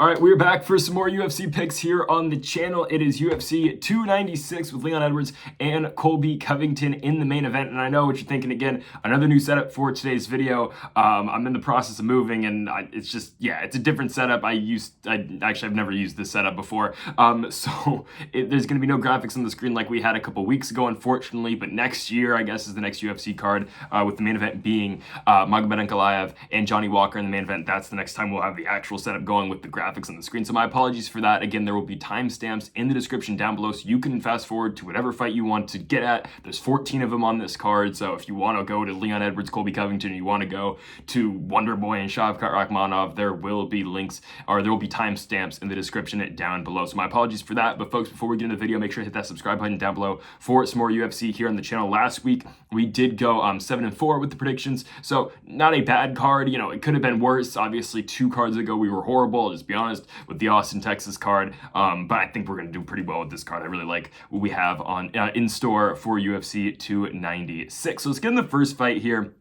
All right, we're back for some more UFC picks here on the channel. It is UFC 296 with Leon Edwards and Colby Covington in the main event. And I know what you're thinking again, another new setup for today's video. I'm in the process of moving and it's a different setup. I've never used this setup before. There's gonna be no graphics on the screen like we had a couple weeks ago, unfortunately, but next year, I guess, is the next UFC card with the main event being Magomed Ankalaev and Johnny Walker in the main event. That's the next time we'll have the actual setup going with the graphics on the screen. So my apologies for that. Again, there will be timestamps in the description down below so you can fast forward to whatever fight you want to get at. There's 14 of them on this card. So if you want to go to Leon Edwards, Colby Covington, you want to go to Wonder Boy and Shavkat Rakhmonov, there will be links, or there will be timestamps in the description down below. So my apologies for that. But folks, before we get into the video, make sure to hit that subscribe button down below for some more UFC here on the channel. Last week, we did go 7-4 with the predictions. So not a bad card. You know, it could have been worse. Obviously, 2 cards ago, we were horrible. I'll just be honest with the Austin, Texas card. But I think we're going to do pretty well with this card. I really like what we have on in store for UFC 296. So let's get in the first fight here.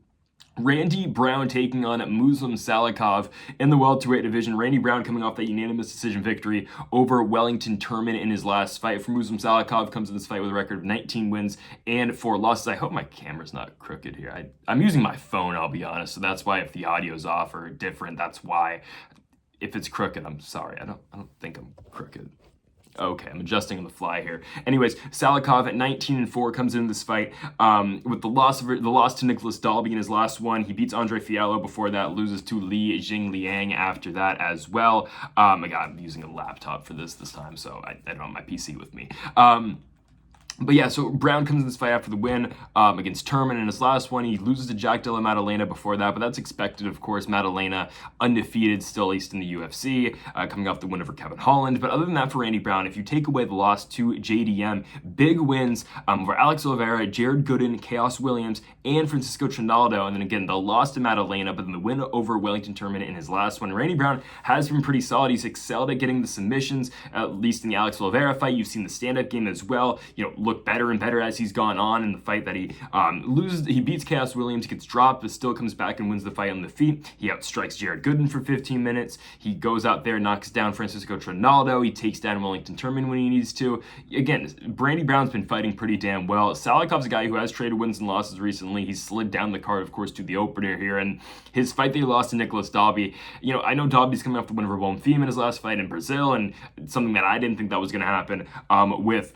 Randy Brown taking on Muslim Salikhov in the welterweight division. Randy Brown coming off that unanimous decision victory over Wellington Turman in his last fight. For Muslim Salikhov, comes to this fight with a record of 19 wins and 4 losses. I hope my camera's not crooked here. I'm using my phone, I'll be honest, so that's why if the audio's off or different, that's why. If it's crooked, I'm sorry. I don't think I'm crooked. Okay, I'm adjusting on the fly here. Anyways, Salikhov at 19-4 comes into this fight with the loss to Nicholas Dalby in his last one. He beats Andre Fiallo before that, loses to Li Jingliang after that as well. I'm using a laptop for this time, so I don't have my PC with me. But yeah, so Brown comes in this fight after the win against Turman in his last one. He loses to Jack Della Maddalena before that, but that's expected, of course. Maddalena undefeated still, at least in the UFC, coming off the win over Kevin Holland. But other than that, for Randy Brown, if you take away the loss to JDM, big wins for Alex Oliveira, Jared Gooden, Chaos Williams, and Francisco Trinaldo. And then again, the loss to Maddalena, but then the win over Wellington Turman in his last one. Randy Brown has been pretty solid. He's excelled at getting the submissions, at least in the Alex Oliveira fight. You've seen the stand-up game as well. You know, look better and better as he's gone on. In the fight that he loses, he beats Chaos Williams, gets dropped, but still comes back and wins the fight on the feet. He outstrikes Jared Gooden for 15 minutes. He goes out there, knocks down Francisco Trinaldo. He takes down Wellington Turman when he needs to. Again, Randy Brown's been fighting pretty damn well. Salikhov's a guy who has traded wins and losses recently. He's slid down the card, of course, to the opener here. And his fight that he lost to Nicholas Dalby, you know, I know Dalby's coming off the win over Bonfim in his last fight in Brazil, and something that I didn't think that was going to happen with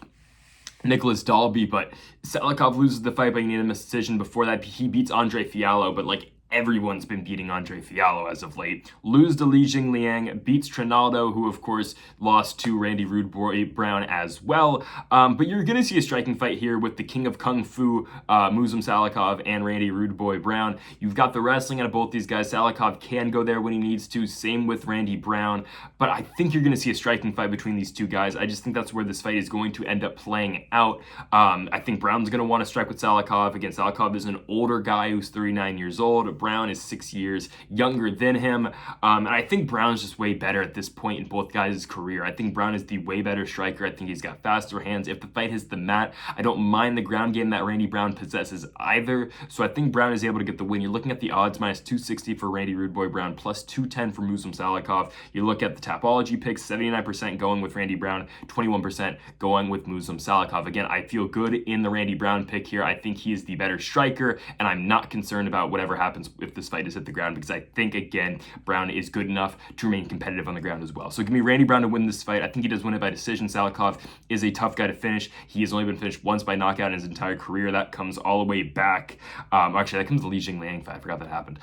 Nicholas Dalby, but Salikhov loses the fight by unanimous decision. Before that, he beats Andre Fiallo, but like everyone's been beating Andre Fiallo as of late. Lose to Li Jingliang, beats Trinaldo, who of course lost to Randy Rude Boy Brown as well. But you're going to see a striking fight here with the king of Kung Fu, Muslim Salikhov, and Randy Rude Boy Brown. You've got the wrestling out of both these guys. Salikhov can go there when he needs to. Same with Randy Brown. But I think you're going to see a striking fight between these two guys. I just think that's where this fight is going to end up playing out. I think Brown's going to want to strike with Salikhov. Again, Salikhov is an older guy who's 39 years old. Brown is 6 years younger than him. And I think Brown's just way better at this point in both guys' career. I think Brown is the way better striker. I think he's got faster hands. If the fight hits the mat, I don't mind the ground game that Randy Brown possesses either. So I think Brown is able to get the win. You're looking at the odds minus 260 for Randy Rude Boy Brown, plus 210 for Muslim Salikhov. You look at the Tapology picks, 79% going with Randy Brown, 21% going with Muslim Salikhov. Again, I feel good in the Randy Brown pick here. I think he is the better striker, and I'm not concerned about whatever happens if this fight is hit the ground, because I think, again, Brown is good enough to remain competitive on the ground as well. So give me Randy Brown to win this fight. I think he does win it by decision. Salikhov is a tough guy to finish. He has only been finished once by knockout in his entire career. That comes all the way back. Actually, that comes the Li Jingliang fight. I forgot that happened.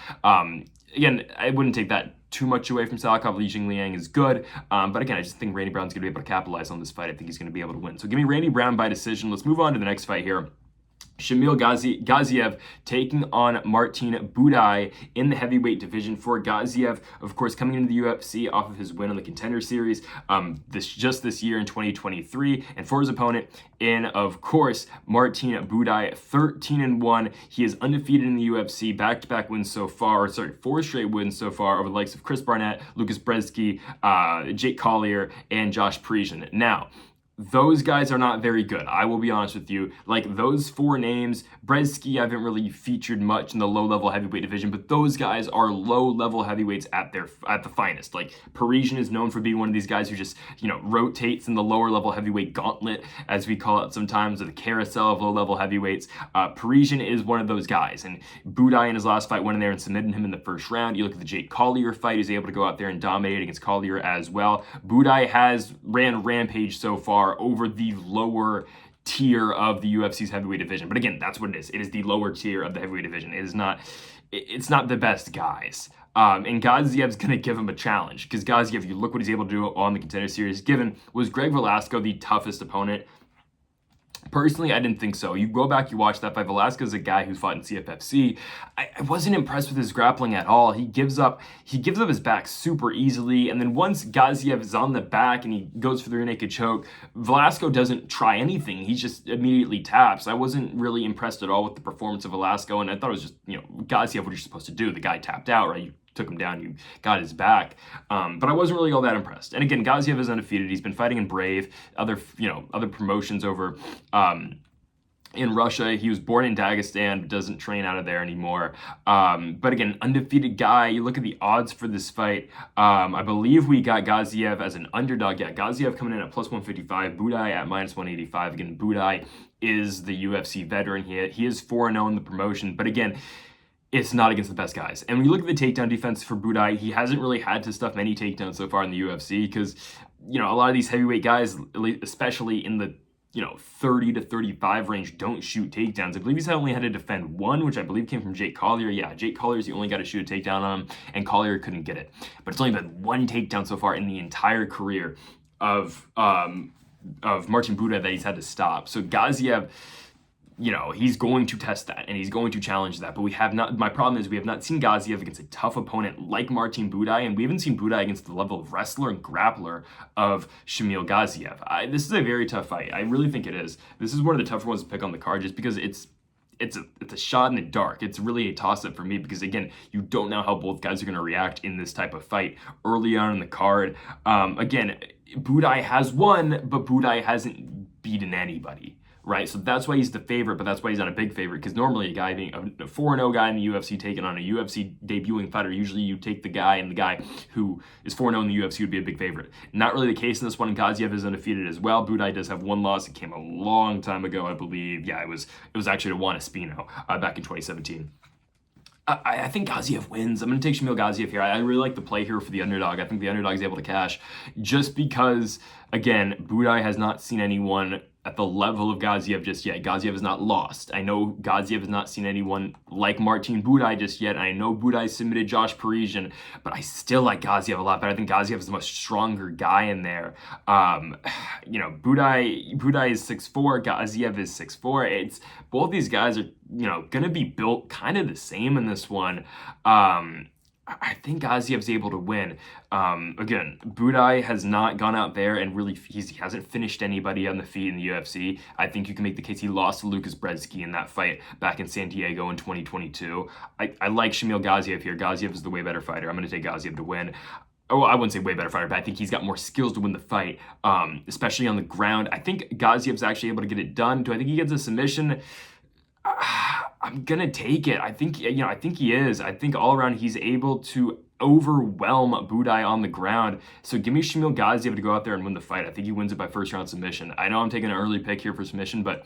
Again, I wouldn't take that too much away from Salikhov. Li Jingliang is good. But again, I just think Randy Brown's going to be able to capitalize on this fight. I think he's going to be able to win. So give me Randy Brown by decision. Let's move on to the next fight here. Shamil Gaziev taking on Martin Buday in the heavyweight division. For Gaziev, of course, coming into the UFC off of his win on the Contender Series this year in 2023. And for his opponent in, of course, Martin Buday, 13-1. He is undefeated in the UFC, back-to-back wins so far, 4 straight wins so far over the likes of Chris Barnett, Lucas Brzeski, Jake Collier, and Josh Parisian. Now, those guys are not very good. I will be honest with you. Like, those four names, Brzeski, I haven't really featured much in the low-level heavyweight division, but those guys are low-level heavyweights at the finest. Like, Parisian is known for being one of these guys who just, rotates in the lower-level heavyweight gauntlet, as we call it sometimes, or the carousel of low-level heavyweights. Parisian is one of those guys, and Buday in his last fight went in there and submitted him in the first round. You look at the Jake Collier fight, he's able to go out there and dominate against Collier as well. Buday has ran rampage so far over the lower tier of the UFC's heavyweight division. But again, that's what it is. It is the lower tier of the heavyweight division. It's not the best guys. And Gaziev's going to give him a challenge, because Gaziev, you look what he's able to do on the Contender Series given. Was Greg Velasco the toughest opponent? Personally, I didn't think so. You go back, you watch that fight. Velasquez is a guy who's fought in CFFC. I wasn't impressed with his grappling at all. He gives up his back super easily, and then once Gaziev is on the back and he goes for the rear naked choke, Velasco doesn't try anything. He just immediately taps. I wasn't really impressed at all with the performance of Velasco, and I thought it was just, Gaziev, what you're supposed to do. The guy tapped out, right? You took him down, you got his back. But I wasn't really all that impressed. And again, Gaziev is undefeated. He's been fighting in Brave, other promotions over in Russia. He was born in Dagestan, but doesn't train out of there anymore. But again, undefeated guy. You look at the odds for this fight. I believe we got Gaziev as an underdog. Yeah, Gaziev coming in at plus 155, Buday at minus 185. Again, Buday is the UFC veteran. He is 4-0 in the promotion. But again, it's not against the best guys. And when you look at the takedown defense for Buday, he hasn't really had to stuff many takedowns so far in the UFC, because, a lot of these heavyweight guys, especially in the 30 to 35 range, don't shoot takedowns. I believe he's only had to defend one, which I believe came from Jake Collier. Yeah, Jake Collier's the only guy to shoot a takedown on him, and Collier couldn't get it. But it's only been one takedown so far in the entire career of Marcin Buday that he's had to stop. So Gaziev, he's going to test that, and he's going to challenge that. But my problem is we have not seen Gaziev against a tough opponent like Marcin Buday, and we haven't seen Buday against the level of wrestler and grappler of Shamil Gaziev. This is a very tough fight. I really think it is. This is one of the tougher ones to pick on the card, just because it's a shot in the dark. It's really a toss-up for me, because again, you don't know how both guys are going to react in this type of fight early on in the card. Again, Buday has won, but Buday hasn't beaten anybody. Right, so that's why he's the favorite, but that's why he's not a big favorite, because normally a guy being a 4-0 guy in the UFC taking on a UFC debuting fighter, usually you take the guy, and the guy who is 4-0 in the UFC would be a big favorite. Not really the case in this one. Gaziev is undefeated as well. Buday does have one loss. It came a long time ago, I believe. Yeah, it was actually to Juan Espino back in 2017. I think Gaziev wins. I'm going to take Shamil Gaziev here. I really like the play here for the underdog. I think the underdog is able to cash, just because, again, Buday has not seen anyone at the level of Gaziev just yet. Gaziev is not lost. I know Gaziev has not seen anyone like Marcin Buday just yet. I know Buday submitted Josh Parisian, but I still like Gaziev a lot better. I think Gaziev is the much stronger guy in there. Buday is 6'4", Gaziev is 6'4". It's both these guys are, going to be built kind of the same in this one. I think Gaziev's able to win. Again, Buday has not gone out there and really, he hasn't finished anybody on the feet in the UFC. I think you can make the case he lost to Lucas Brzeski in that fight back in San Diego in 2022. I like Shamil Gaziev here. Gaziev is the way better fighter. I'm going to take Gaziev to win. Oh, I wouldn't say way better fighter, but I think he's got more skills to win the fight, especially on the ground. I think Gaziev's actually able to get it done. Do I think he gets a submission? I'm gonna take it. I think he is. I think all around he's able to overwhelm Buday on the ground. So give me Shamil Gaziev to go out there and win the fight. I think he wins it by first round submission. I know I'm taking an early pick here for submission, but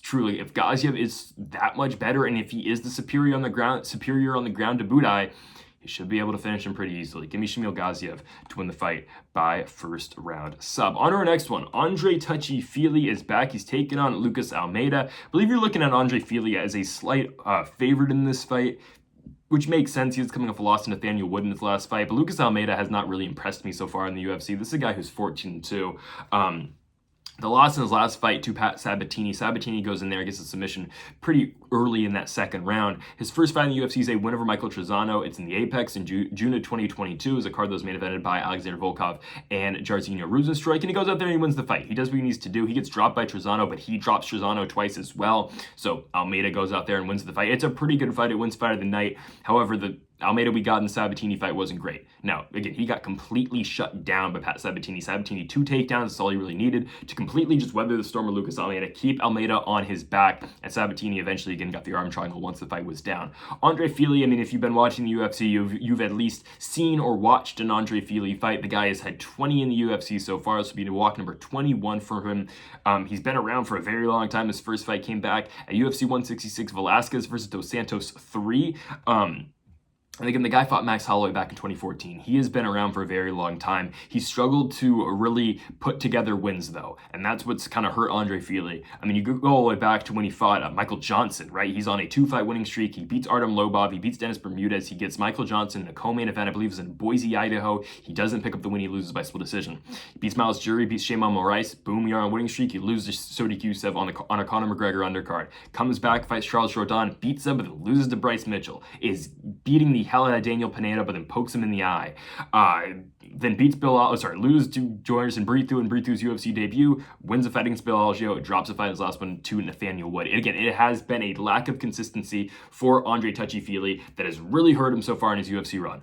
truly, if Gaziev is that much better, and if he is the superior on the ground to Buday, he should be able to finish him pretty easily. Give me Shamil Gaziev to win the fight by first round sub. On to our next one. Andre Touchy Fili is back. He's taking on Lucas Almeida. I believe you're looking at Andre Fili as a slight favorite in this fight, which makes sense. He was coming off a loss to Nathaniel Wood in his last fight, but Lucas Almeida has not really impressed me so far in the UFC. This is a guy who's 14-2. The loss in his last fight to Pat Sabatini. Sabatini goes in there, gets a submission pretty early in that second round. His first fight in the UFC is a win over Michael Trezano. It's in the Apex in June of 2022. It's a card that was main evented by Alexander Volkov and Jairzinho Rozenstruik, and he goes out there and he wins the fight. He does what he needs to do. He gets dropped by Trezano, but he drops Trezano twice as well. So Almeida goes out there and wins the fight. It's a pretty good fight. It wins fight of the night. However, Almeida we got in the Sabatini fight wasn't great. Now, again, he got completely shut down by Pat Sabatini. Sabatini 2 takedowns, that's all he really needed to completely just weather the storm of Lucas Almeida, keep Almeida on his back, and Sabatini eventually again got the arm triangle once the fight was down. Andre Fili, I mean, if you've been watching the UFC, you've at least seen or watched an Andre Fili fight. The guy has had 20 in the UFC so far. This will be walk number 21 for him. He's been around for a very long time. His first fight came back at UFC 166, Velasquez versus Dos Santos 3. And again, the guy fought Max Holloway back in 2014. He has been around for a very long time. He struggled to really put together wins, though, and that's what's kind of hurt Andre Fili. I mean, you go all the way back to when he fought Michael Johnson, right? He's on a 2-fight winning streak. He beats Artem Lobov. He beats Dennis Bermudez. He gets Michael Johnson in a co-main event, I believe it was in Boise, Idaho. He doesn't pick up the win. He loses by split decision. He beats Miles Jury, beats Shayman Moraes. Boom, you're on a winning streak. He loses to Sodi Kusev on a Conor McGregor undercard. Comes back, fights Charles Jourdain, beats him, but then loses to Bryce Mitchell. Is beating the hell out of Daniel Pineda, but then pokes him in the eye. Then beats loses to Joynerson Brito in Brito's UFC debut, wins a fight against Bill Algeo, drops a fight in his last one to Nathaniel Wood. And again, it has been a lack of consistency for Andre Touchy Fili that has really hurt him so far in his UFC run.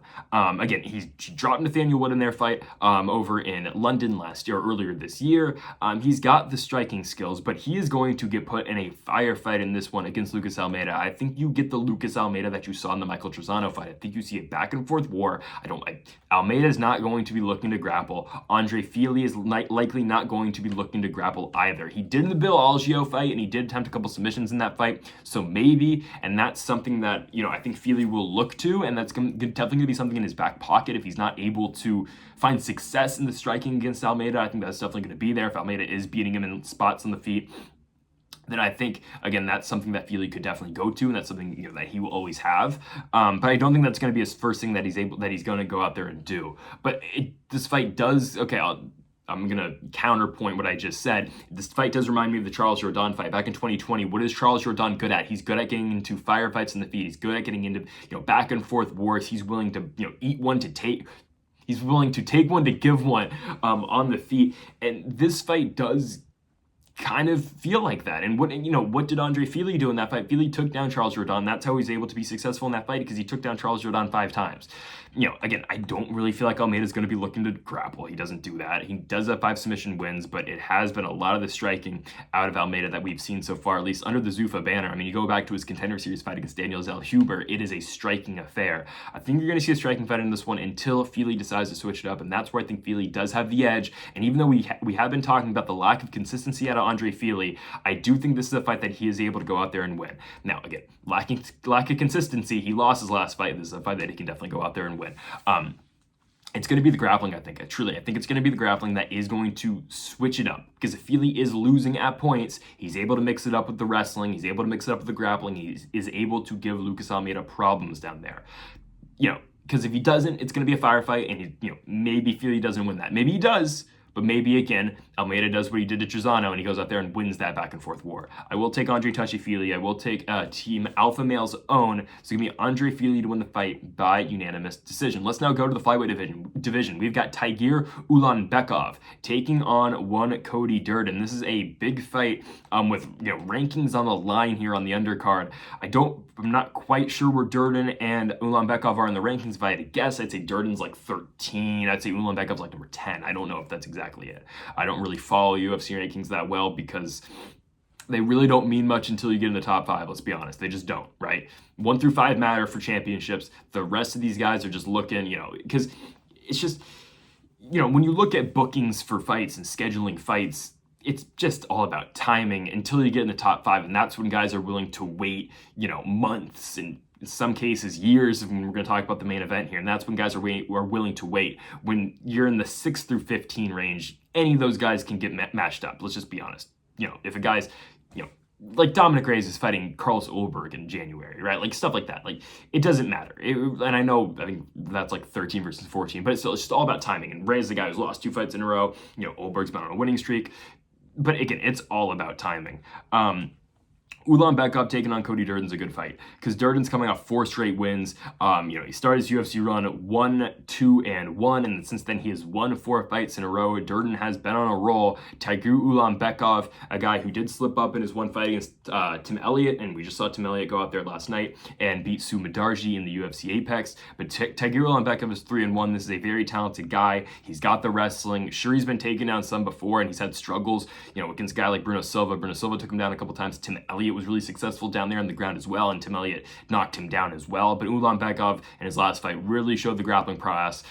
Again, he dropped Nathaniel Wood in their fight over in London earlier this year. He's got the striking skills, but he is going to get put in a firefight in this one against Lucas Almeida. I think you get the Lucas Almeida that you saw in the Michael Trezano fight. I think you see a back and forth war. Almeida is not going to be looking to grapple. Andre Fili is likely not going to be looking to grapple either. He did in the Bill Algeo fight, and he did attempt a couple submissions in that fight, so maybe, and that's something that, I think Fili will look to, and that's definitely going to be something in his back pocket if he's not able to find success in the striking against Almeida. I think that's definitely going to be there if Almeida is beating him in spots on the feet. Then I think, again, that's something that Fili could definitely go to, and that's something that he will always have. But I don't think that's going to be his first thing that he's going to go out there and do. But this fight does, I'm going to counterpoint what I just said. This fight does remind me of the Charles Jourdain fight back in 2020. What is Charles Jourdain good at? He's good at getting into firefights in the feet. He's good at getting into, back and forth wars. He's willing to, eat one to take. He's willing to take one to give one on the feet. And this fight does kind of feel like that. And what did Andre Fili do in that fight? Fili took down Charles Jourdain. That's how he's able to be successful in that fight, because he took down Charles Jourdain 5 times. Again, I don't really feel like Almeida's going to be looking to grapple. He doesn't do that. He does have 5 submission wins, but it has been a lot of the striking out of Almeida that we've seen so far, at least under the Zuffa banner. I mean, you go back to his Contender Series fight against Daniel Zellhuber, it is a striking affair. I think you're going to see a striking fight in this one until Fili decides to switch it up, and that's where I think Fili does have the edge. And even though we have been talking about the lack of consistency out of Andre Fili, I do think this is a fight that he is able to go out there and win. Now, again, lack of consistency, he lost his last fight. This is a fight that he can definitely go out there and win. It's going to be the grappling, I think. I think it's going to be the grappling that is going to switch it up. Because if Fili is losing at points, he's able to mix it up with the wrestling. He's able to mix it up with the grappling. He is able to give Lucas Almeida problems down there. Because if he doesn't, it's going to be a firefight, and maybe Fili doesn't win that. Maybe he does. But maybe, again, Almeida does what he did to Trezano, and he goes out there and wins that back and forth war. I will take Andre Touchy Fili. I will take Team Alpha Male's own. So give me Andre Fili to win the fight by unanimous decision. Let's now go to the flyweight division. We've got Tiger Ulanbekov taking on one Cody Durden. This is a big fight with rankings on the line here on the undercard. I'm not quite sure where Durden and Ulanbekov are in the rankings. If I had to guess, I'd say Durden's like 13. I'd say Ulanbekov's like number 10. I don't know if that's exactly it. I don't really follow UFC rankings that well because they really don't mean much until you get in the top 5. Let's be honest. They just don't, right? 1 through 5 matter for championships. The rest of these guys are just looking, because it's just, when you look at bookings for fights and scheduling fights, it's just all about timing until you get in the top 5. And that's when guys are willing to wait, months and in some cases years, when we're going to talk about the main event here. And that's when guys are willing to wait. When you're in the 6 through 15 range, any of those guys can get matched up. Let's just be honest. If a guy's, like Dominic Reyes is fighting Carlos Ulberg in January, right? Like stuff like that. Like it doesn't matter. And I think that's like 13 versus 14, but it's just all about timing. And Reyes is the guy who's lost 2 fights in a row. Ulberg's been on a winning streak. But again, it's all about timing. Ulanbekov taking on Cody Durden's a good fight because Durden's coming off 4 straight wins. He started his UFC run 1-2-1, and since then he has won 4 fights in a row. Durden has been on a roll. Ulanbekov, a guy who did slip up in his one fight against Tim Elliott, and we just saw Tim Elliott go out there last night and beat Sumadarji in the UFC Apex. But Ulanbekov is 3-1. This is a very talented guy. He's got the wrestling. Sure, he's been taken down some before, and he's had struggles, against a guy like Bruno Silva. Bruno Silva took him down a couple times. Tim Elliott was really successful down there on the ground as well, and Tim Elliott knocked him down as well. But Ulanbekov in his last fight really showed the grappling prowess.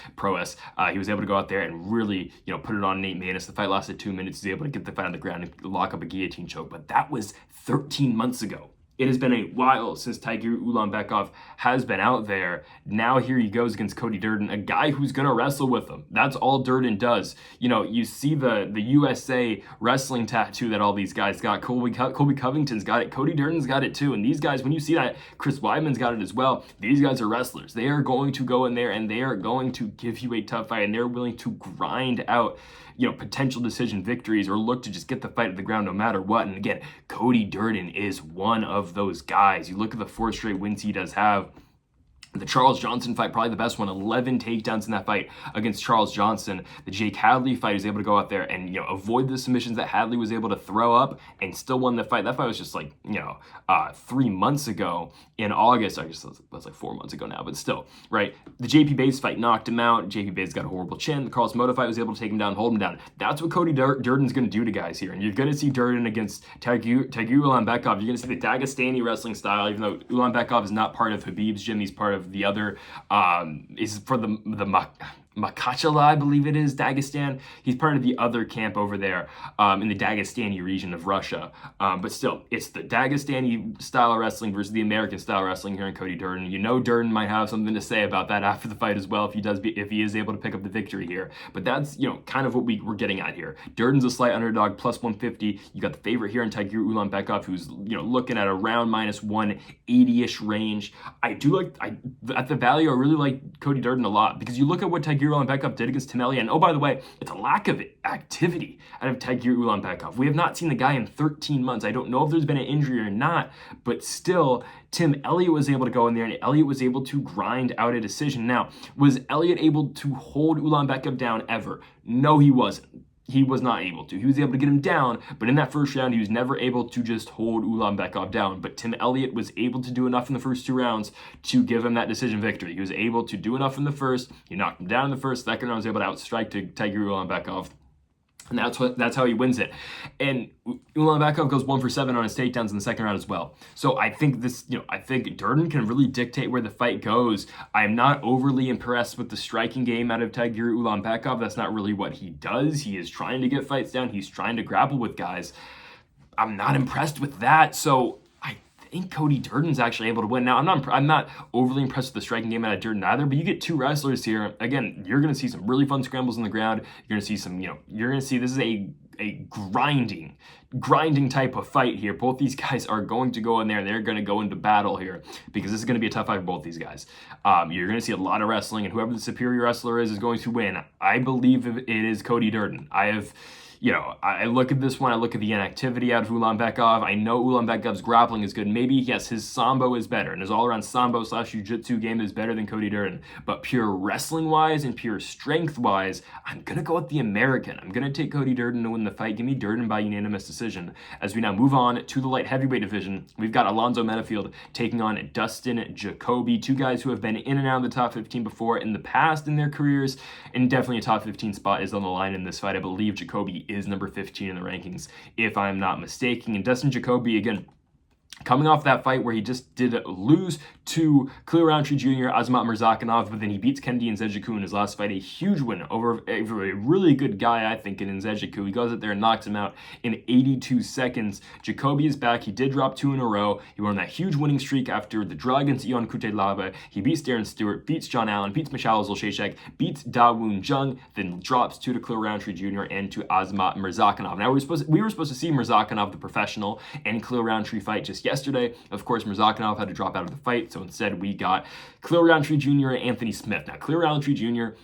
He was able to go out there and really, put it on Nate Maness. The fight lasted 2 minutes. He was able to get the fight on the ground and lock up a guillotine choke. But that was 13 months ago. It has been a while since Ulanbekov has been out there. Now here he goes against Cody Durden, a guy who's going to wrestle with him. That's all Durden does. You see the USA wrestling tattoo that all these guys got. Colby Covington's got it. Cody Durden's got it too. And these guys, when you see that, Chris Weidman's got it as well. These guys are wrestlers. They are going to go in there and they are going to give you a tough fight, and they're willing to grind out potential decision victories or look to just get the fight to the ground no matter what. And again, Cody Durden is one of those guys. You look at the 4 straight wins he does have. The Charles Johnson fight, probably the best one, 11 takedowns in that fight against Charles Johnson. The Jake Hadley fight, is able to go out there and, avoid the submissions that Hadley was able to throw up and still won the fight. That fight was just 3 months ago in August. I guess that's like 4 months ago now, but still, right? The JP Bates fight knocked him out. JP Bates got a horrible chin. The Carlos Moda fight was able to take him down, hold him down. That's what Cody Durden's going to do to guys here. And you're going to see Durden against Ulanbekov. You're going to see the Dagestani wrestling style, even though Ulanbekov is not part of Khabib's gym. He's part of the other, is for the Makhachkala, I believe it is, Dagestan. He's part of the other camp over there in the Dagestani region of Russia. But still, it's the Dagestani style of wrestling versus the American style of wrestling here in Cody Durden. Durden might have something to say about that after the fight as well if he is able to pick up the victory here. But that's, kind of what we're getting at here. Durden's a slight underdog, plus 150. You got the favorite here in Ulanbekov, who's, looking at around minus 180-ish range. At the value, I really like Cody Durden a lot because you look at what Ulanbekov did against Tim Elliott, and oh, by the way, it's a lack of activity out of Ulanbekov. We have not seen the guy in 13 months. I don't know if there's been an injury or not, but still, Tim Elliott was able to go in there, and Elliott was able to grind out a decision. Now, was Elliott able to hold Ulanbekov down ever? No, he wasn't. He was not able to. He was able to get him down, but in that first round, he was never able to just hold Ulanbekov down. But Tim Elliott was able to do enough in the first 2 rounds to give him that decision victory. He was able to do enough in the first. He knocked him down in the first. Second round, was able to outstrike Ulanbekov. And that's how he wins it. And Ulanbekov goes 1 for 7 on his takedowns in the second round as well. So I think I think Durden can really dictate where the fight goes. I'm not overly impressed with the striking game out of Ulanbekov. That's not really what he does. He is trying to get fights down. He's trying to grapple with guys. I'm not impressed with that. So I think Cody Durden's actually able to win. Now, I'm not overly impressed with the striking game out of Durden either, but you get 2 wrestlers here. Again, you're going to see some really fun scrambles on the ground. You're going to see some, you're going to see this is a grinding type of fight here. Both these guys are going to go in there and they're going to go into battle here because this is going to be a tough fight for both these guys. You're going to see a lot of wrestling, and whoever the superior wrestler is going to win. I believe it is Cody Durden. I look at this one, I look at the inactivity out of Ulanbekov. I know Ulanbekov's grappling is good. Maybe, yes, his sambo is better, and his all-around sambo / jiu-jitsu game is better than Cody Durden. But pure wrestling-wise and pure strength-wise, I'm going to go with the American. I'm going to take Cody Durden to win the fight. Give me Durden by unanimous decision. As we now move on to the light heavyweight division, we've got Alonzo Menifield taking on Dustin Jacoby, 2 guys who have been in and out of the top 15 before in the past in their careers, and definitely a top 15 spot is on the line in this fight. I believe Jacoby is number 15 in the rankings, if I'm not mistaken. And Dustin Jacoby, again, coming off that fight where he just did lose to Khalil Roundtree Jr., Azamat Murzakanov, but then he beats Kennedy Nzechukwu in his last fight. A huge win over a really good guy, I think, in Nzechukwu. He goes out there and knocks him out in 82 seconds. Jacoby is back. He did drop 2 in a row. He went on that huge winning streak after the draw against Ion Kutelaba. He beats Darren Stewart, beats John Allen, beats Michal Zolsheshek, beats Da Woon Jung, then drops 2 to Khalil Roundtree Jr. and to Azamat Murzakanov. Now, we were supposed to see Murzakanov, the professional, and Khalil Roundtree fight just yesterday. Of course, Murzakanov had to drop out of the fight, so instead we got Khalil Roundtree Jr. and Anthony Smith. Now, Khalil Roundtree Jr.,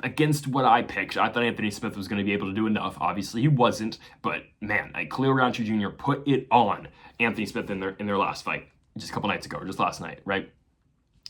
against what I picked. I thought Anthony Smith was going to be able to do enough. Obviously, he wasn't. But man, Khalil Rountree Jr. put it on Anthony Smith in their last fight just a couple nights ago, or just last night, right?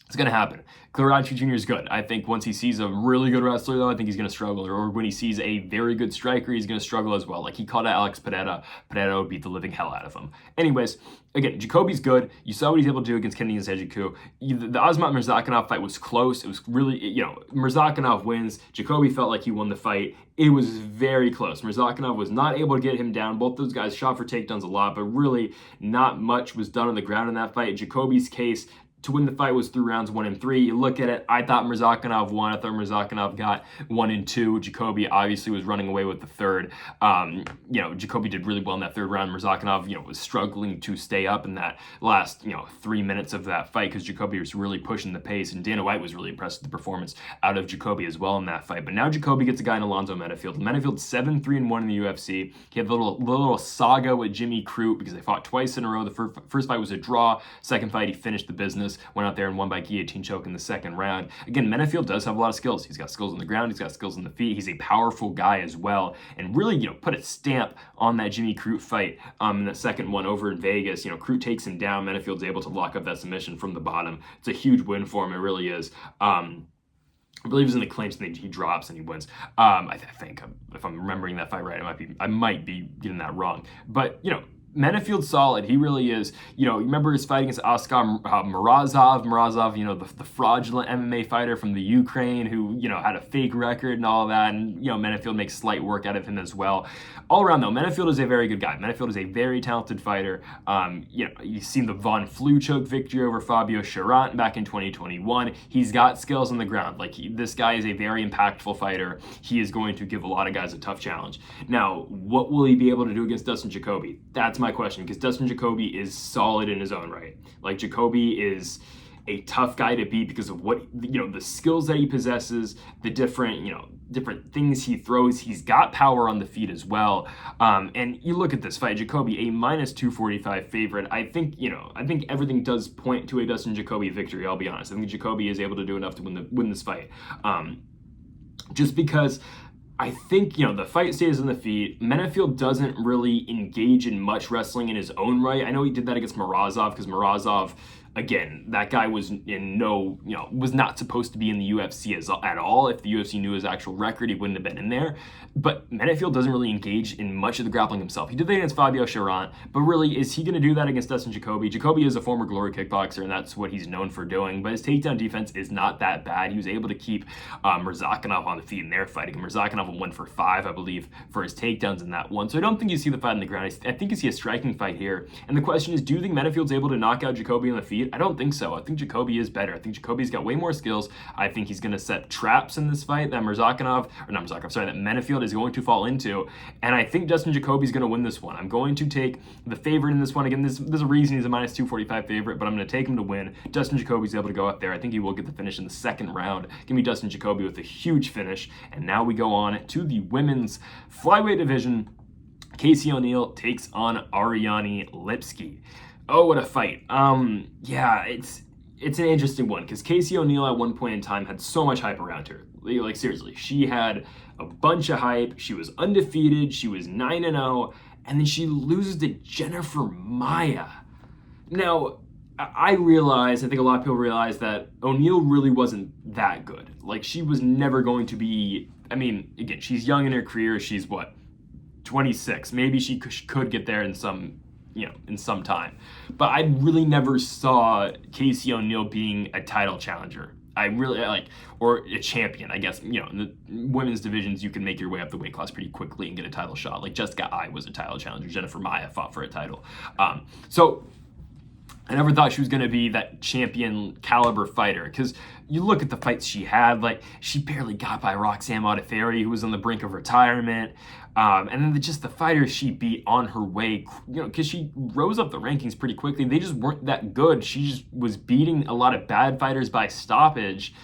It's going to happen. Khalil Rountree Jr. is good. I think once he sees a really good wrestler, though, I think he's going to struggle. Or when he sees a very good striker, he's going to struggle as well. Like he called out Alex Pereira. Pereira would beat the living hell out of him. Anyways, again, Jacoby's good. You saw what he's able to do against Kennedy Nzechukwu. The Osmat-Murzakanov fight was close. It was really, Murzakanov wins. Jacoby felt like he won the fight. It was very close. Murzakanov was not able to get him down. Both those guys shot for takedowns a lot, but really not much was done on the ground in that fight. Jacoby's case to win the fight was through rounds 1 and 3. You look at it, I thought Murzakanov won. I thought Murzakanov got 1 and 2. Jacoby obviously was running away with the third. Jacoby did really well in that third round. Murzakanov, was struggling to stay up in that last, 3 minutes of that fight because Jacoby was really pushing the pace, and Dana White was really impressed with the performance out of Jacoby as well in that fight. But now Jacoby gets a guy in Alonzo Menifield. Menifield's 7-3-1 in the UFC. He had a little saga with Jimmy Crute because they fought twice in a row. The first fight was a draw. Second fight, he finished the business. Went out there and won by guillotine choke in the second round. Again, Menifield does have a lot of skills. He's got skills on the ground. He's got skills on the feet. He's a powerful guy as well. And really, put a stamp on that Jimmy Crute fight in the second one over in Vegas. Crute takes him down. Menifield's able to lock up that submission from the bottom. It's a huge win for him. It really is. I believe it was in the clinch, and he drops and he wins. I think, if I'm remembering that fight right, I might be getting that wrong. But, Menifield's solid. He really is. Remember his fight against Oscar Murazov, the fraudulent MMA fighter from the Ukraine who, had a fake record and all of that. And, Menifield makes slight work out of him as well. All around, though, Menifield is a very good guy. Menifield is a very talented fighter. You've seen the Von Flue choke victory over Fabio Cherant back in 2021. He's got skills on the ground. This guy is a very impactful fighter. He is going to give a lot of guys a tough challenge. Now, what will he be able to do against Dustin Jacoby? That's my question, because Dustin Jacoby is solid in his own right. Jacoby is a tough guy to beat because of what, the skills that he possesses, the different things he throws. He's got power on the feet as well. And you look at this fight, Jacoby, a -245 favorite. I think everything does point to a Dustin Jacoby victory, I'll be honest. I think Jacoby is able to do enough to win this fight. Just because I think, the fight stays on the feet. Menifield doesn't really engage in much wrestling in his own right. I know he did that against Murazov because Murazov, again, that guy was was not supposed to be in the UFC at all. If the UFC knew his actual record, he wouldn't have been in there. But Menifield doesn't really engage in much of the grappling himself. He did that against Fabio Cherant, but really, is he going to do that against Dustin Jacoby? Jacoby is a former Glory kickboxer, and that's what he's known for doing, but his takedown defense is not that bad. He was able to keep Murzakanov on the feet in their fighting. Murzakanov went for 5, I believe, for his takedowns in that one. So I don't think you see the fight on the ground. I think you see a striking fight here. And the question is, do you think Menifield's able to knock out Jacoby on the feet? I don't think so. I think Jacoby is better. I think Jacoby's got way more skills. I think he's going to set traps in this fight that Menifield is going to fall into. And I think Dustin Jacoby's going to win this one. I'm going to take the favorite in this one. Again, there's a reason he's a -245 favorite, but I'm going to take him to win. Dustin Jacoby's able to go out there. I think he will get the finish in the second round. Give me Dustin Jacoby with a huge finish. And now we go on to the women's flyweight division. Casey O'Neill takes on Ariane Lipski. Oh, what a fight. It's an interesting one because Casey O'Neill at one point in time had so much hype around her. Seriously, she had a bunch of hype. She was undefeated. She was 9-0, and then she loses to Jennifer Maia. Now, I think a lot of people realize that O'Neill really wasn't that good. She was never going to be, again, she's young in her career. She's 26. Maybe she could get there in some time. But I really never saw Casey O'Neill being a title challenger. I really or a champion, I guess. In the women's divisions, you can make your way up the weight class pretty quickly and get a title shot. Jessica Ai was a title challenger. Jennifer Maia fought for a title. So I never thought she was going to be that champion caliber fighter because you look at the fights she had, she barely got by Roxanne Modafferi, who was on the brink of retirement. And then just the fighters she beat on her way, because she rose up the rankings pretty quickly. They just weren't that good. She just was beating a lot of bad fighters by stoppage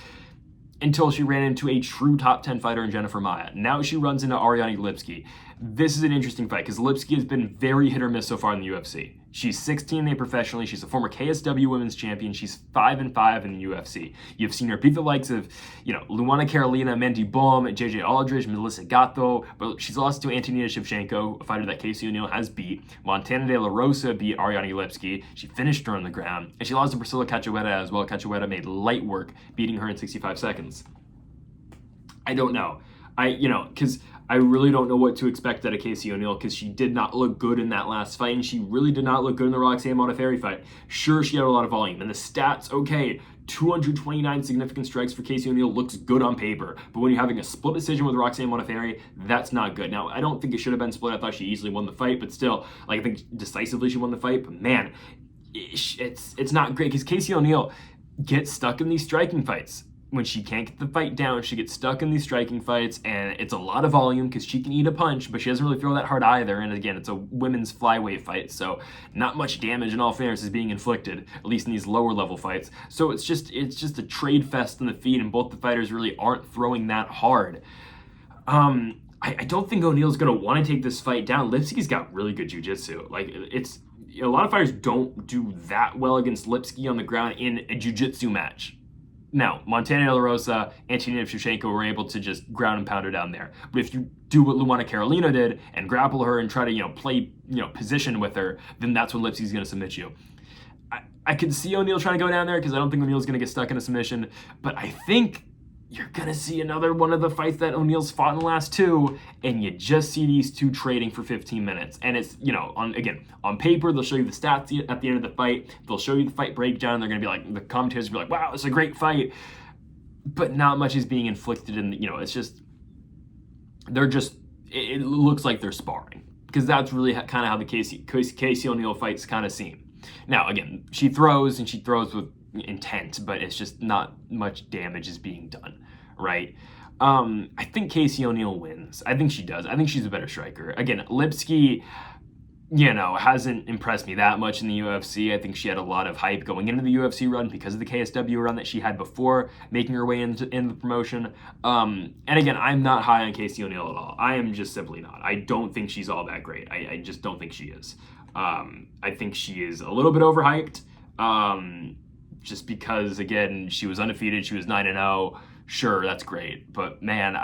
until she ran into a true top 10 fighter in Jennifer Maia. Now she runs into Ariane Lipski. This is an interesting fight because Lipski has been very hit or miss so far in the UFC. She's 16A professionally. She's a former KSW Women's Champion. She's 5-5 in the UFC. You've seen her beat the likes of, Luana Carolina, Mandy Baum, JJ Aldridge, Melissa Gatto, but she's lost to Antonina Shevchenko, a fighter that Casey O'Neill has beat. Montana De La Rosa beat Ariane Lipski. She finished her on the ground, and she lost to Priscilla Cachoeira as well. Cachoeira made light work, beating her in 65 seconds. I don't know. Because I really don't know what to expect out of Casey O'Neill, because she did not look good in that last fight, and she really did not look good in the Roxanne Modafferi fight. Sure, she had a lot of volume, and the stats, okay, 229 significant strikes for Casey O'Neill looks good on paper, but when you're having a split decision with Roxanne Modafferi, that's not good. Now, I don't think it should have been split. I thought she easily won the fight, but still, I think decisively she won the fight, but man, it's not great, because Casey O'Neill gets stuck in these striking fights. When she can't get the fight down, she gets stuck in these striking fights, and it's a lot of volume because she can eat a punch, but she doesn't really throw that hard either. And again, it's a women's flyweight fight, so not much damage, in all fairness, is being inflicted, at least in these lower level fights. So it's just a trade fest in the feet, and both the fighters really aren't throwing that hard. I don't think O'Neill's gonna want to take this fight down. Lipski's got really good jiu-jitsu. A lot of fighters don't do that well against Lipski on the ground in a jiu-jitsu match. Now, Montana De La Rosa, Antonina Shevchenko were able to just ground and pound her down there. But if you do what Luana Carolina did and grapple her and try to, play, position with her, then that's when Lipski's going to submit you. I could see O'Neil trying to go down there because I don't think O'Neil's going to get stuck in a submission. But I think you're going to see another one of the fights that O'Neil's fought in the last two, and you just see these two trading for 15 minutes. And it's, on paper, they'll show you the stats at the end of the fight. They'll show you the fight breakdown. They're going to be like, the commentators will be like, wow, it's a great fight. But not much is being inflicted in, it's just, it looks like they're sparring. Because that's really kind of how the Casey O'Neill fights kind of seem. Now, again, she throws with intent, but it's just not much damage is being done, right? I think Casey O'Neill wins. I think she does. I think she's a better striker. Again, Lipski, hasn't impressed me that much in the UFC. I think she had a lot of hype going into the UFC run because of the KSW run that she had before making her way into the promotion. And again, I'm not high on Casey O'Neill at all. I am just simply not. I don't think she's all that great. I just don't think she is. I think she is a little bit overhyped. Just because, again, she was undefeated, she was 9-0. Sure, that's great, but man,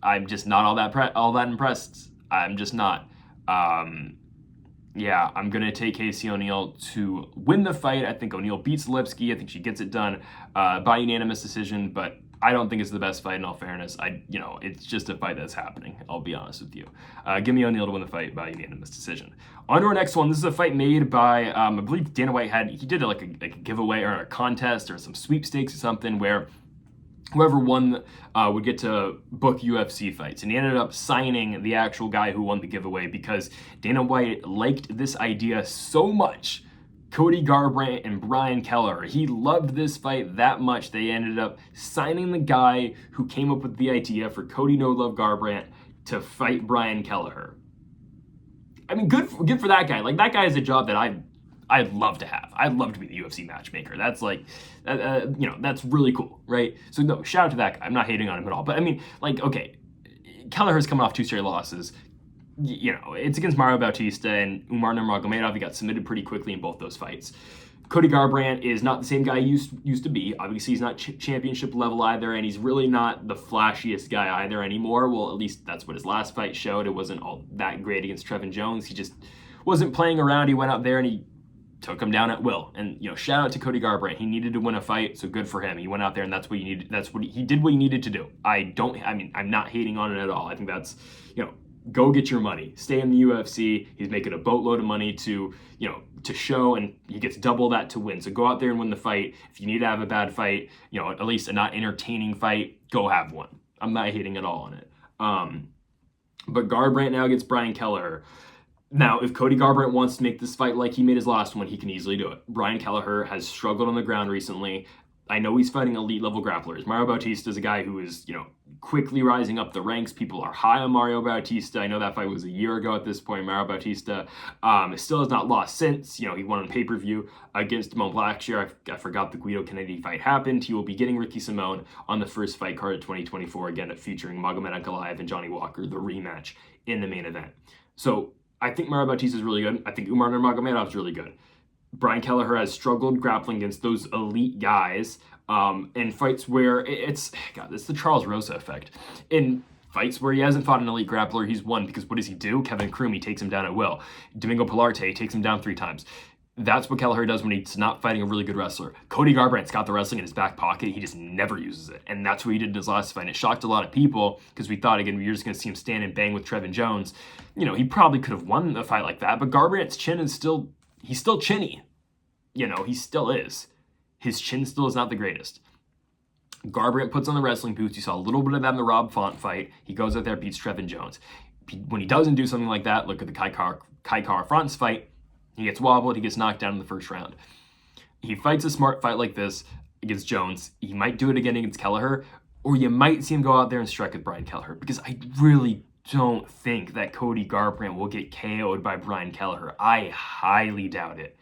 I'm just not all that impressed. I'm just not. Yeah, I'm gonna take Casey O'Neill to win the fight. I think O'Neill beats Lipski. I think she gets it done by unanimous decision, but I don't think it's the best fight, in all fairness. It's just a fight that's happening. I'll be honest with you. Give me O'Neill to win the fight by unanimous decision. On to our next one. This is a fight made by, I believe Dana White he did like a giveaway or a contest or some sweepstakes or something where whoever won would get to book UFC fights. And he ended up signing the actual guy who won the giveaway because Dana White liked this idea so much. Cody Garbrandt and Brian Kelleher. He loved this fight that much they ended up signing the guy who came up with the idea for Cody No Love Garbrandt to fight Brian Kelleher. I mean, good for that guy. Like, that guy has a job that I'd love to have. I'd love to be the UFC matchmaker. That's that's really cool, right? So no, shout out to that guy. I'm not hating on him at all. But I mean, okay, Kelleher's coming off 2 straight losses. It's against Mario Bautista and Umar Nurmagomedov. He got submitted pretty quickly in both those fights. Cody Garbrandt is not the same guy he used to be. Obviously, he's not championship level either, and he's really not the flashiest guy either anymore. Well, at least that's what his last fight showed. It wasn't all that great against Trevin Jones. He just wasn't playing around. He went out there and he took him down at will. And shout out to Cody Garbrandt. He needed to win a fight, so good for him. He went out there and that's what he needed. He did what he needed to do. I'm not hating on it at all. I think that's go get your money. Stay in the UFC. He's making a boatload of money to show, and he gets double that to win. So go out there and win the fight. If you need to have a bad fight, at least a not entertaining fight, go have one. I'm not hating at all on it. But Garbrandt now gets Brian Kelleher. Now, if Cody Garbrandt wants to make this fight like he made his last one, he can easily do it. Brian Kelleher has struggled on the ground recently. I know he's fighting elite level grapplers. Mario Bautista is a guy who is, quickly rising up the ranks. People are high on Mario Bautista. I know that fight was a year ago at this point. Mario Bautista still has not lost since. He won on pay-per-view against Mo Blackshear. I forgot the Guido Kennedy fight happened. He will be getting Ricky Simone on the first fight card of 2024, again featuring Magomed Ankalaev and Johnny Walker, the rematch in the main event. So I think Mara Batista is really good. I think Umar Nurmagomedov is really good. Brian Kelleher has struggled grappling against those elite guys in fights where it's the Charles Rosa effect. In fights where he hasn't fought an elite grappler, he's won because what does he do? Kevin Crumey takes him down at will. Domingo Pilarte takes him down 3 times. That's what Kelleher does when he's not fighting a really good wrestler. Cody Garbrandt's got the wrestling in his back pocket. He just never uses it. And that's what he did in his last fight. And it shocked a lot of people because we thought, again, we were just going to see him stand and bang with Trevin Jones. You know, he probably could have won a fight like that, but Garbrandt's chin is he's still chinny. You know, he still is. His chin still is not the greatest. Garbrandt puts on the wrestling boots. You saw a little bit of that in the Rob Font fight. He goes out there, beats Trevin Jones. When he doesn't do something like that, look at the Kai Kara-France fight. He gets wobbled. He gets knocked down in the first round. He fights a smart fight like this against Jones. He might do it again against Kelleher, or you might see him go out there and strike with Brian Kelleher, because I really don't think that Cody Garbrandt will get KO'd by Brian Kelleher. I highly doubt it.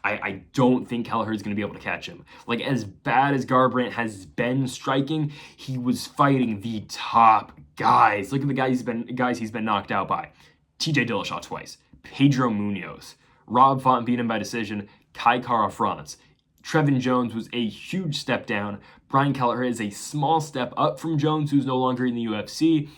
I don't think Kelleher is going to be able to catch him. Like, as bad as Garbrandt has been striking, he was fighting the top guys. Look at the guys he's been knocked out by. TJ Dillashaw twice. Pedro Munoz. Rob Font beat him by decision. Kai Kara-France. Trevin Jones was a huge step down. Brian Kelleher is a small step up from Jones, who's no longer in the UFC.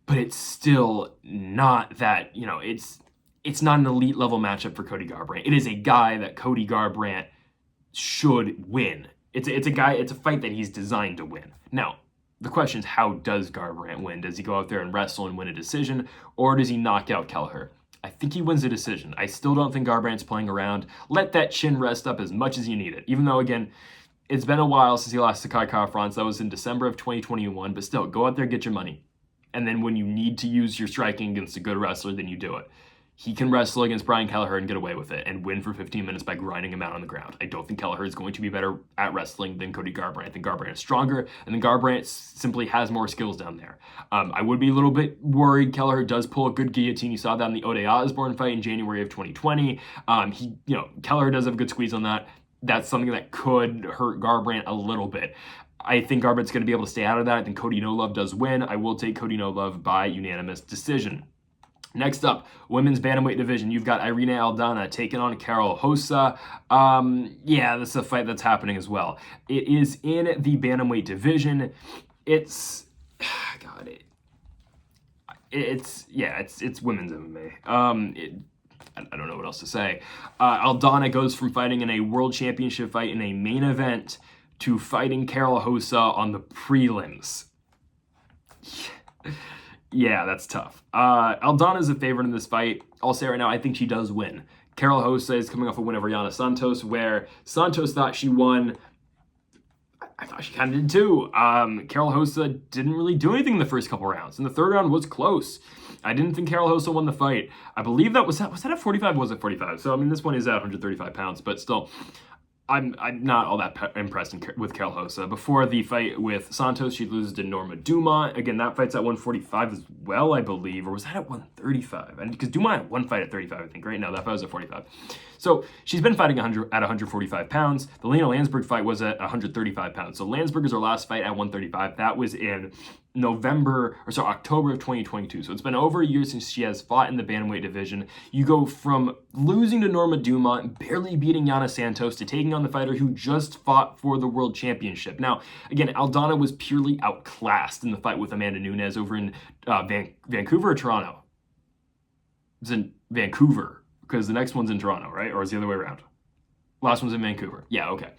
But it's still not that, you know, it's not an elite level matchup for Cody Garbrandt. It is a guy that Cody Garbrandt should win. It's a fight that he's designed to win. Now, the question is, how does Garbrandt win? Does he go out there and wrestle and win a decision, or does he knock out Kelleher? I think he wins a decision. I still don't think Garbrandt's playing around. Let that chin rest up as much as you need it. Even though, again, it's been a while since he lost to Kai Kara-France. That was in December of 2021. But still, go out there, get your money. And then when you need to use your striking against a good wrestler, then you do it. He can wrestle against Brian Kelleher and get away with it and win for 15 minutes by grinding him out on the ground. I don't think Kelleher is going to be better at wrestling than Cody Garbrandt. I think Garbrandt is stronger, and then Garbrandt simply has more skills down there. I would be a little bit worried. Kelleher does pull a good guillotine. You saw that in the Ode Osborne fight in January of 2020. Kelleher does have a good squeeze on that. That's something that could hurt Garbrandt a little bit. I think Garbrandt's going to be able to stay out of that. I think Cody No Love does win. I will take Cody No Love by unanimous decision. Next up, women's bantamweight division. You've got Irina Aldana taking on Carol Rosa. This is a fight that's happening as well. It is in the bantamweight division. It's women's MMA. I don't know what else to say. Aldana goes from fighting in a world championship fight in a main event to fighting Carol Rosa on the prelims. Yeah, that's tough. Aldana is a favorite in this fight. I'll say right now, I think she does win. Carol Rosa is coming off a win over Yana Santos, where Santos thought she won. I thought she kind of did too. Carol Rosa didn't really do anything in the first couple rounds, and the third round was close. I didn't think Carol Rosa won the fight. I believe was that at 45? Was it 45? So, I mean, this one is at 135 pounds, but still, I'm not all that impressed with Carol Rosa. Before the fight with Santos, she loses to Norma Dumont. Again, that fight's at 145 as well, I believe. Or was that at 135? Because Dumont had one fight at 35, I think. Right now, that fight was at 45. So she's been fighting at 145 pounds. The Lena Landsberg fight was at 135 pounds. So Landsberg is her last fight at 135. That was in October of 2022. So it's been over a year since she has fought in the bantamweight division. You go from losing to Norma Dumont, barely beating Yana Santos, to taking on the fighter who just fought for the world championship. Now, again, Aldana was purely outclassed in the fight with Amanda Nunes over in Vancouver or Toronto? It's in Vancouver, because the next one's in Toronto, right? Or is the other way around? Last one's in Vancouver. Yeah, okay.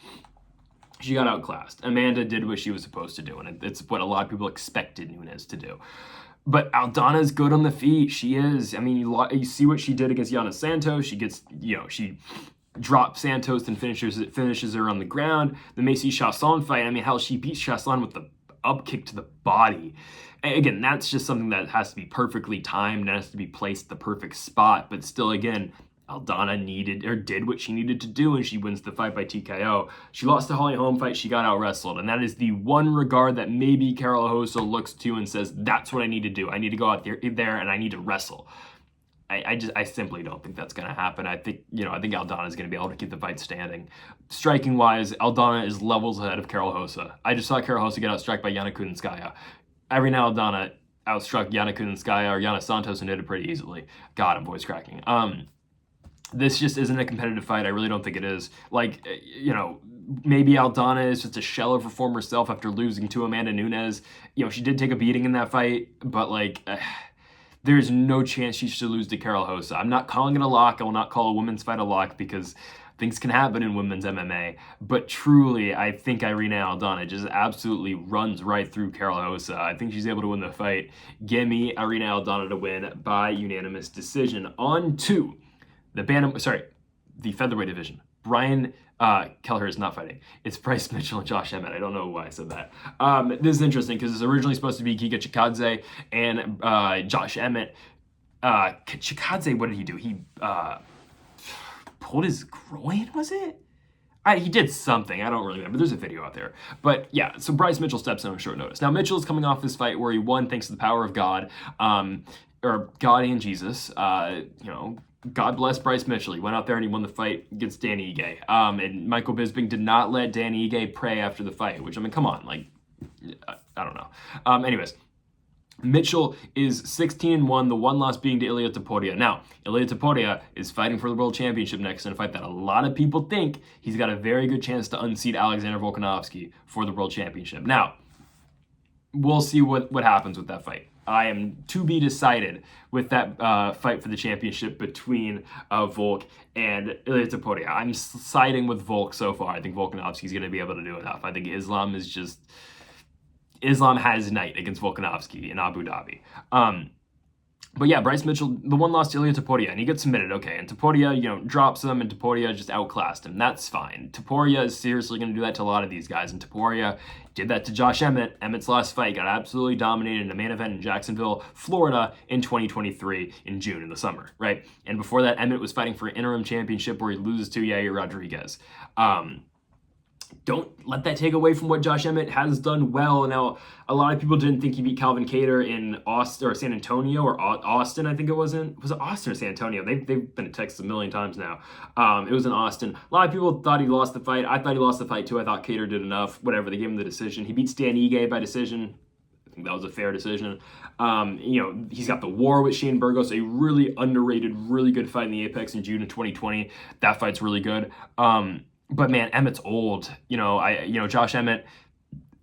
She got outclassed. Amanda did what she was supposed to do, and it's what a lot of people expected Nunes to do. But Aldana's good on the feet. She is. I mean, you see what she did against Yana Santos. She gets, she drops Santos and finishes her on the ground. The Macy Chasson fight, I mean, hell, she beats Chasson with the up kick to the body. Again, that's just something that has to be perfectly timed, and has to be placed at the perfect spot. But still, again, Aldana did what she needed to do, and she wins the fight by TKO. She lost the Holly Holm fight. She got out wrestled, and that is the one regard that maybe Carol Rosa looks to and says, that's what I need to do. I need to go out there and I need to wrestle. I simply don't think that's going to happen. I think Aldana is going to be able to keep the fight standing. Striking wise, Aldana is levels ahead of Carol Rosa. I just saw Carol Rosa get outstruck by Yana Kunitskaya. Every now Aldana outstruck Yana Kunitskaya or Yana Santos and did it pretty easily. God, I'm voice cracking. This just isn't a competitive fight. I really don't think it is. Like, you know, maybe Aldana is just a shell of her former self after losing to Amanda Nunes. You know, she did take a beating in that fight, but like, there's no chance she should lose to Carol Rosa. I'm not calling it a lock. I will not call a women's fight a lock because things can happen in women's MMA. But truly, I think Irina Aldana just absolutely runs right through Carol Rosa. I think she's able to win the fight. Give me Irina Aldana to win by unanimous decision. On to the featherweight division. Brian Kelleher is not fighting. It's Bryce Mitchell and Josh Emmett. I don't know why I said that. This is interesting because it's originally supposed to be Giga Chikadze and Josh Emmett. Chikadze, what did he do? He pulled his groin, was it? He did something. I don't really remember. There's a video out there. But yeah, so Bryce Mitchell steps in on short notice. Now, Mitchell is coming off this fight where he won thanks to the power of God, or God and Jesus. You know, God bless Bryce Mitchell. He went out there and he won the fight against Danny Ige. And Michael Bisping did not let Danny Ige pray after the fight, which, I mean, come on. Like, I don't know. Anyways, Mitchell is 16-1, the one loss being to Ilia Topuria. Now, Ilia Topuria is fighting for the World Championship next in a fight that a lot of people think he's got a very good chance to unseat Alexander Volkanovski for the World Championship. Now, we'll see what happens with that fight. I am to be decided with that fight for the championship between Volk and Ilia Topuria. I'm siding with Volk so far. I think Volkanovski's going to be able to do enough. I think Islam has night against Volkanovski in Abu Dhabi. But yeah, Bryce Mitchell, the one loss to Ilia Topuria, and he gets submitted, okay. And Topuria, you know, drops him, and Topuria just outclassed him. That's fine. Topuria is seriously going to do that to a lot of these guys, and Topuria did that to Josh Emmett. Emmett's last fight got absolutely dominated in a main event in Jacksonville, Florida in 2023 in June in the summer, right? And before that, Emmett was fighting for an interim championship where he loses to Yair Rodriguez. Don't let that take away from what Josh Emmett has done well. Now, a lot of people didn't think he beat Calvin Kattar in Austin or San Antonio or Austin, I think it was it Austin or San Antonio? They've been in Texas a million times now. It was in Austin. A lot of people thought he lost the fight. I thought he lost the fight too. I thought Kattar did enough. Whatever, they gave him the decision. He beats Dan Ige by decision. I think that was a fair decision. You know, he's got the war with Shane Burgos, a really underrated, really good fight in the Apex in June of 2020. That fight's really good. But man, Emmett's old. You know, Josh Emmett,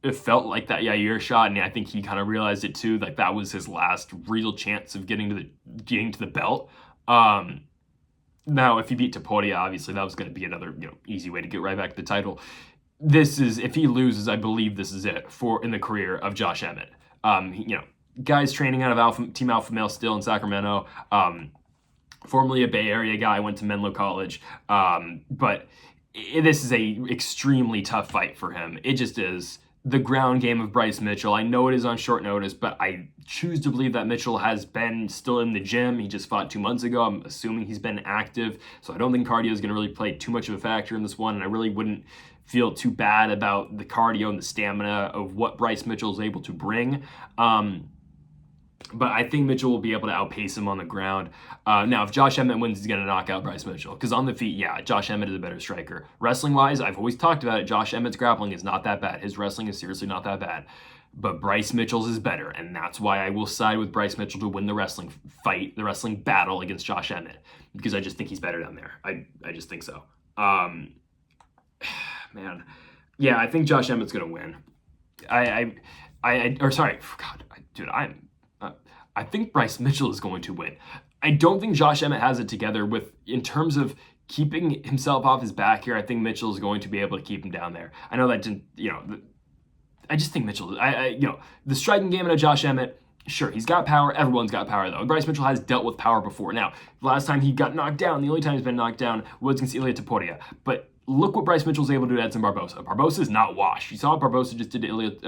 it felt like that Yair shot, and I think he kind of realized it too. Like that was his last real chance of getting to the belt. Now, if he beat Topuria, obviously that was going to be another easy way to get right back to the title. This is, if he loses, I believe this is it in the career of Josh Emmett. Guys training out of Team Alpha Male still in Sacramento. Formerly a Bay Area guy, went to Menlo College, but this is a extremely tough fight for him. It just is. The ground game of Bryce Mitchell. I know it is on short notice, but I choose to believe that Mitchell has been still in the gym. He just fought 2 months ago. I'm assuming he's been active, so I don't think cardio is going to really play too much of a factor in this one, and I really wouldn't feel too bad about the cardio and the stamina of what Bryce Mitchell is able to bring. But I think Mitchell will be able to outpace him on the ground. Now, if Josh Emmett wins, he's going to knock out Bryce Mitchell. Because on the feet, yeah, Josh Emmett is a better striker. Wrestling-wise, I've always talked about it. Josh Emmett's grappling is not that bad. His wrestling is seriously not that bad. But Bryce Mitchell's is better. And that's why I will side with Bryce Mitchell to win the wrestling fight, the wrestling battle against Josh Emmett. Because I just think he's better down there. I just think so. Man. Yeah, I think Josh Emmett's going to win. I think Bryce Mitchell is going to win. I don't think Josh Emmett has it together in terms of keeping himself off his back here. I think Mitchell is going to be able to keep him down there. I know that didn't, I just think Mitchell, the striking game of Josh Emmett, sure, he's got power. Everyone's got power, though. Bryce Mitchell has dealt with power before. Now, the last time he got knocked down, the only time he's been knocked down was against Ilia Topuria. But look what Bryce Mitchell's able to do to Edson Barbosa. Barbosa is not washed. You saw what Barbosa just did to Sodiq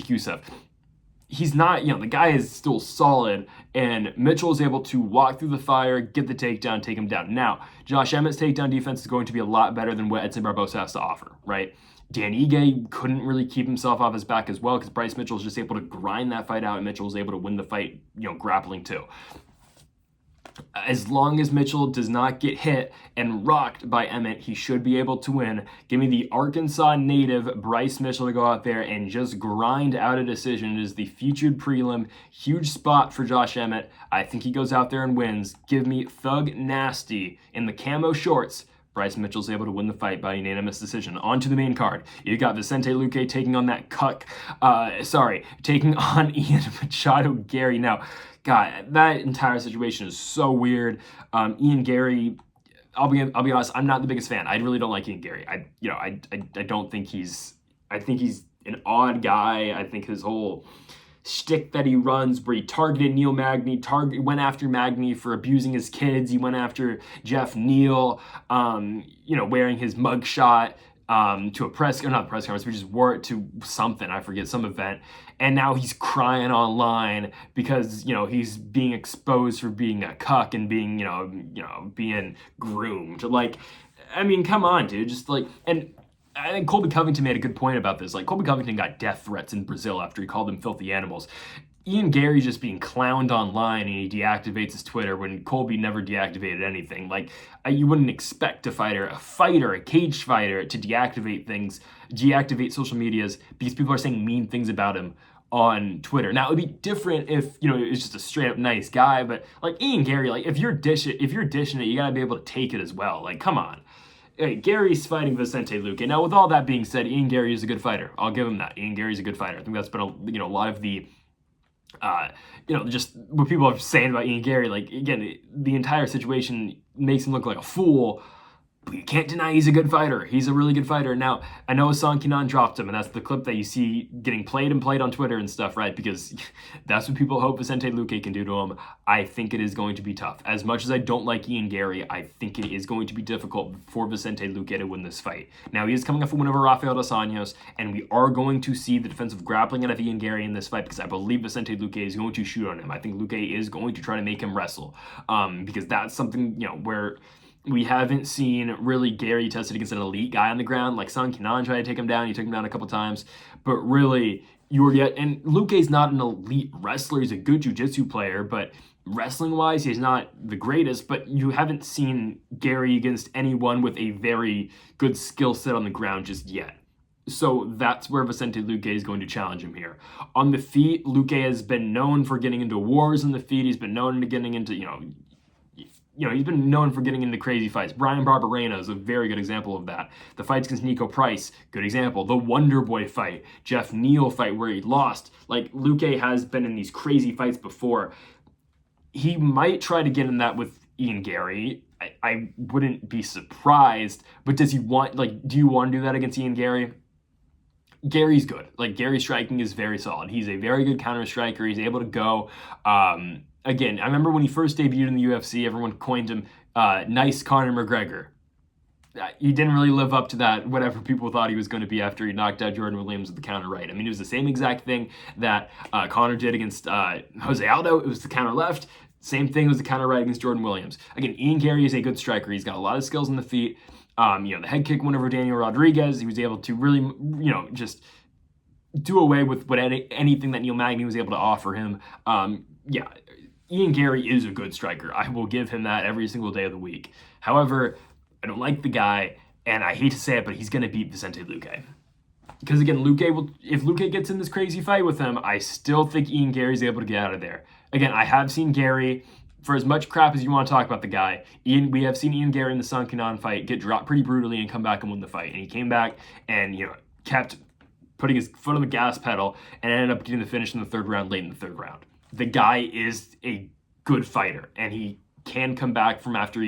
Yusuff. He's not, the guy is still solid, and Mitchell is able to walk through the fire, get the takedown, take him down. Now, Josh Emmett's takedown defense is going to be a lot better than what Edson Barbosa has to offer, right? Dan Ige couldn't really keep himself off his back as well because Bryce Mitchell is just able to grind that fight out, and Mitchell was able to win the fight, grappling too. As long as Mitchell does not get hit and rocked by Emmett, he should be able to win. Give me the Arkansas native Bryce Mitchell to go out there and just grind out a decision. It is the featured prelim. Huge spot for Josh Emmett. I think he goes out there and wins. Give me Thug Nasty in the camo shorts. Bryce Mitchell's able to win the fight by unanimous decision. On to the main card. You got Vicente Luque taking on that taking on Ian Machado Garry. Now, God, that entire situation is so weird. Ian Garry, I'll be honest, I'm not the biggest fan. I really don't like Ian Garry. I don't think I think he's an odd guy. I think his whole shtick that he runs, where he targeted Neil Magny, went after Magny for abusing his kids. He went after Jeff Neal, wearing his mugshot to a not press conference, we just wore it to something, I forget, some event. And now he's crying online because, he's being exposed for being a cuck and being, being groomed. Like, I mean, come on, dude. And I think Colby Covington made a good point about this. Like, Colby Covington got death threats in Brazil after he called them filthy animals. Ian Garry's just being clowned online, and he deactivates his Twitter when Colby never deactivated anything. Like, you wouldn't expect a cage fighter, to deactivate social medias because people are saying mean things about him on Twitter. Now, it would be different if, it was just a straight up nice guy, but like Ian Garry, like if you're dishing it, you gotta be able to take it as well. Like, come on. Hey, Gary's fighting Vicente Luque. Now, with all that being said, Ian Garry is a good fighter. I'll give him that. Ian Garry's a good fighter. I think that's been a lot of the just what people are saying about Ian Garry. Like, again, the entire situation makes him look like a fool, but you can't deny he's a good fighter. He's a really good fighter. Now, I know Hassan Kenan dropped him, and that's the clip that you see getting played on Twitter and stuff, right? Because that's what people hope Vicente Luque can do to him. I think it is going to be tough. As much as I don't like Ian Garry, I think it is going to be difficult for Vicente Luque to win this fight. Now, he is coming off a win over Rafael dos Anjos, and we are going to see the defensive grappling out of Ian Garry in this fight because I believe Vicente Luque is going to shoot on him. I think Luque is going to try to make him wrestle because that's something, where we haven't seen really Garry tested against an elite guy on the ground. Like, Hassan Kenan tried to take him down. He took him down a couple times. But really, and Luque's not an elite wrestler. He's a good jiu-jitsu player, but wrestling-wise, he's not the greatest. But you haven't seen Garry against anyone with a very good skill set on the ground just yet. So that's where Vicente Luque is going to challenge him here. On the feet, Luque has been known for getting into wars on the feet. He's been known to getting into, he's been known for getting into crazy fights. Brian Barberena is a very good example of that. The fights against Nico Price, good example. The Wonder Boy fight, Jeff Neal fight where he lost. Like, Luque has been in these crazy fights before. He might try to get in that with Ian Garry. I wouldn't be surprised, but do you want to do that against Ian Garry? Gary's good. Like, Gary's striking is very solid. He's a very good counter striker. He's able to go. Again, I remember when he first debuted in the UFC, everyone coined him Nice Conor McGregor. He didn't really live up to that, whatever people thought he was going to be after he knocked out Jordan Williams with the counter right. I mean, it was the same exact thing that Conor did against Jose Aldo. It was the counter left. Same thing was the counter right against Jordan Williams. Again, Ian Garry is a good striker. He's got a lot of skills on the feet. The head kick went over Daniel Rodriguez. He was able to really, just do away with anything that Neil Magny was able to offer him. Ian Garry is a good striker. I will give him that every single day of the week. However, I don't like the guy, and I hate to say it, but he's going to beat Vicente Luque. Because again, if Luque gets in this crazy fight with him, I still think Ian Garry's able to get out of there. Again, I have seen Garry, for as much crap as you want to talk about the guy, we have seen Ian Garry in the Hassan Kenan fight get dropped pretty brutally and come back and win the fight. And he came back and, kept putting his foot on the gas pedal and ended up getting the finish in the third round, late in the third round. The guy is a good fighter, and he can come back from after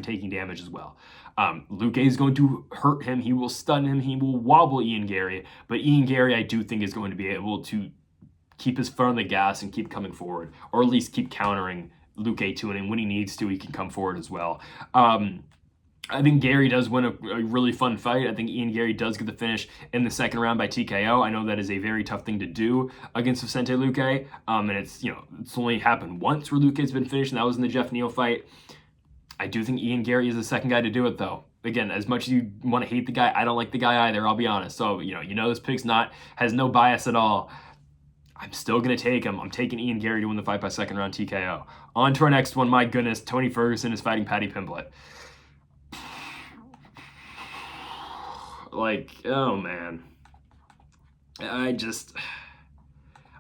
taking damage as well. Luque is going to hurt him. He will stun him. He will wobble Ian Garry. But Ian Garry, I do think, is going to be able to keep his foot on the gas and keep coming forward, or at least keep countering Luque to it. And when he needs to, he can come forward as well. I think Garry does win a really fun fight. I think Ian Garry does get the finish in the second round by TKO. I know that is a very tough thing to do against Vicente Luque. And it's only happened once where Luque's been finished, and that was in the Jeff Neal fight. I do think Ian Garry is the second guy to do it, though. Again, as much as you want to hate the guy, I don't like the guy either, I'll be honest. So, this pick's has no bias at all. I'm still going to take him. I'm taking Ian Garry to win the fight by second round TKO. On to our next one. My goodness, Tony Ferguson is fighting Paddy Pimblett. Like, oh man. I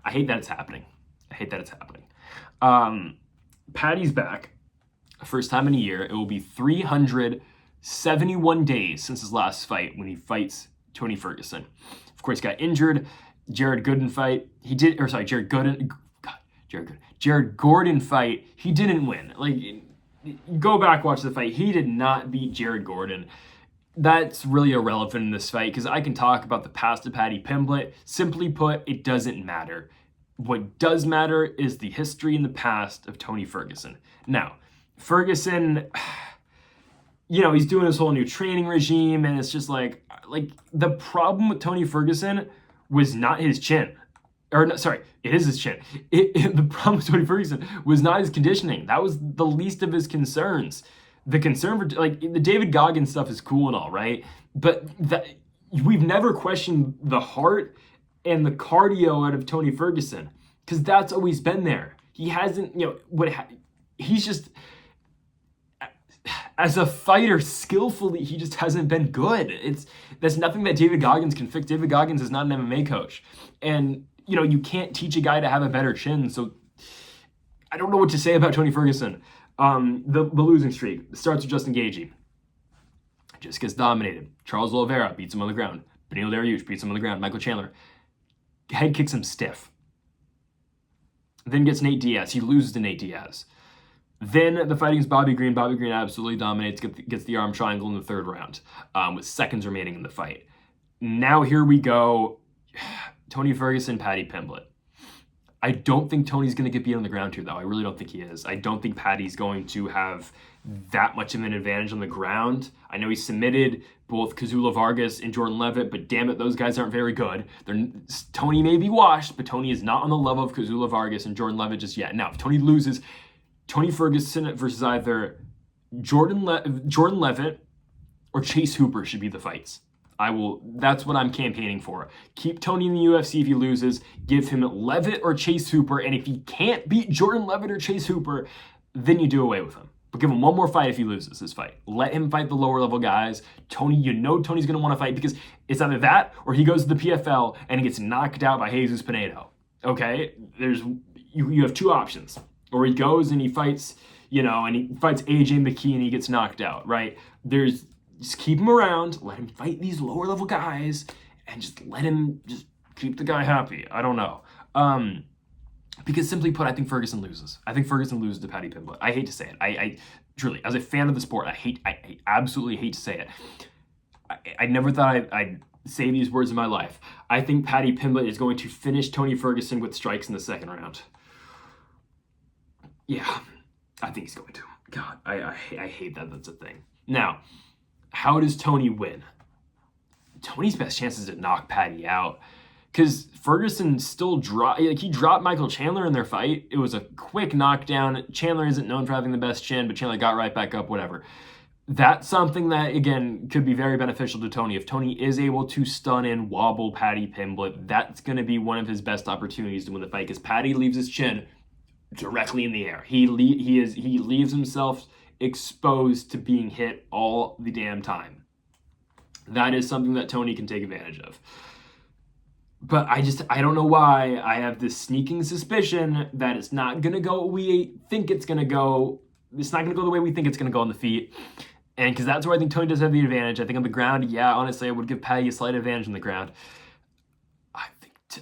hate that it's happening. I hate that it's happening. Paddy's back. First time in a year. It will be 371 days since his last fight when he fights Tony Ferguson. Of course, he got injured. Jared Gordon fight. Jared Gordon fight. He didn't win. Like, go back, watch the fight. He did not beat Jared Gordon. That's really irrelevant in this fight because I can talk about the past of Paddy Pimblett. Simply put, it doesn't matter. What does matter is the history and the past of Tony Ferguson. Now, Ferguson, you know, he's doing his whole new training regime, and it's just like the problem with Tony Ferguson was not his chin. Or, no, sorry, it is his chin. The problem with Tony Ferguson was not his conditioning. That was the least of his concerns. The concern for, like, the David Goggins stuff is cool and all, right? But we've never questioned the heart and the cardio out of Tony Ferguson because that's always been there. He hasn't, you know, he's just, as a fighter, skillfully, he just hasn't been good. That's nothing that David Goggins can fix. David Goggins is not an MMA coach. And, you know, you can't teach a guy to have a better chin. So I don't know what to say about Tony Ferguson. The losing streak starts with Justin Gaethje. Just gets dominated. Charles Oliveira beats him on the ground. Beneil Dariush beats him on the ground. Michael Chandler head kicks him stiff. Then gets Nate Diaz. He loses to Nate Diaz. Then the fight against Bobby Green. Bobby Green absolutely dominates, gets the arm triangle in the third round with seconds remaining in the fight. Now here we go. Tony Ferguson, Paddy Pimblett. I don't think Tony's going to get beat on the ground here, though. I really don't think he is. I don't think Paddy's going to have that much of an advantage on the ground. I know he submitted both Kazula Vargas and Jordan Levitt, but damn it, those guys aren't very good. Tony may be washed, but Tony is not on the level of Kazula Vargas and Jordan Levitt just yet. Now, if Tony loses, Tony Ferguson versus either Jordan Levitt or Chase Hooper should be the fights. That's what I'm campaigning for. Keep Tony in the UFC if he loses. Give him Levitt or Chase Hooper. And if he can't beat Jordan Levitt or Chase Hooper, then you do away with him. But give him one more fight if he loses this fight. Let him fight the lower level guys. Tony, you know Tony's going to want to fight because it's either that or he goes to the PFL and he gets knocked out by Jesus Pinedo. Okay? You have two options. Or he goes and he fights, you know, and he fights AJ McKee and he gets knocked out, right? Just keep him around, let him fight these lower level guys, and just let him just keep the guy happy. I don't know. Because simply put, I think Ferguson loses. I think Ferguson loses to Paddy Pimblett. I hate to say it. I truly, as a fan of the sport, I absolutely hate to say it. I never thought I'd say these words in my life. I think Paddy Pimblett is going to finish Tony Ferguson with strikes in the second round. Yeah, I think he's going to. God, I hate that that's a thing. Now, how does Tony win? Tony's best chance is to knock Paddy out because Ferguson still he dropped Michael Chandler in their fight. It was a quick knockdown. Chandler isn't known for having the best chin, but Chandler got right back up, whatever. That's something that, again, could be very beneficial to Tony. If Tony is able to stun and wobble Paddy Pimblett, that's going to be one of his best opportunities to win the fight because Paddy leaves his chin directly in the air. He leaves himself exposed to being hit all the damn time. That is something that Tony can take advantage of. But I don't know why I have this sneaking suspicion that it's not going to go what we think it's going to go. It's not going to go the way we think it's going to go on the feet. And because that's where I think Tony does have the advantage. I think on the ground, yeah, honestly, I would give Paddy a slight advantage on the ground.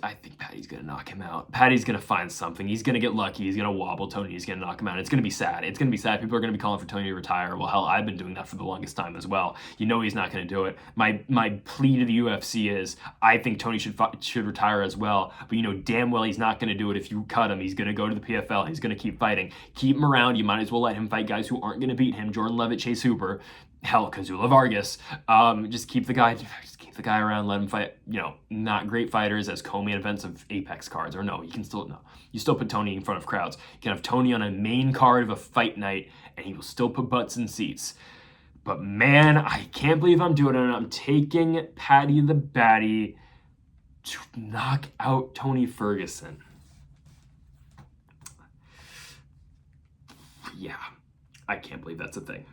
I think Paddy's going to knock him out. Paddy's going to find something. He's going to get lucky. He's going to wobble Tony. He's going to knock him out. It's going to be sad. It's going to be sad. People are going to be calling for Tony to retire. Well, hell, I've been doing that for the longest time as well. You know he's not going to do it. My plea to the UFC is I think Tony should retire as well. But you know damn well he's not going to do it if you cut him. He's going to go to the PFL. He's going to keep fighting. Keep him around. You might as well let him fight guys who aren't going to beat him. Jordan Levitt, Chase Hooper. Hell, Kazula Vargas. Just keep the guy around, let him fight, you know, not great fighters as co-main events of Apex cards. Or you still put Tony in front of crowds. You can have Tony on a main card of a fight night, and he will still put butts in seats. But man, I can't believe I'm doing it. I'm taking Paddy the Batty to knock out Tony Ferguson. yeah, I can't believe that's a thing.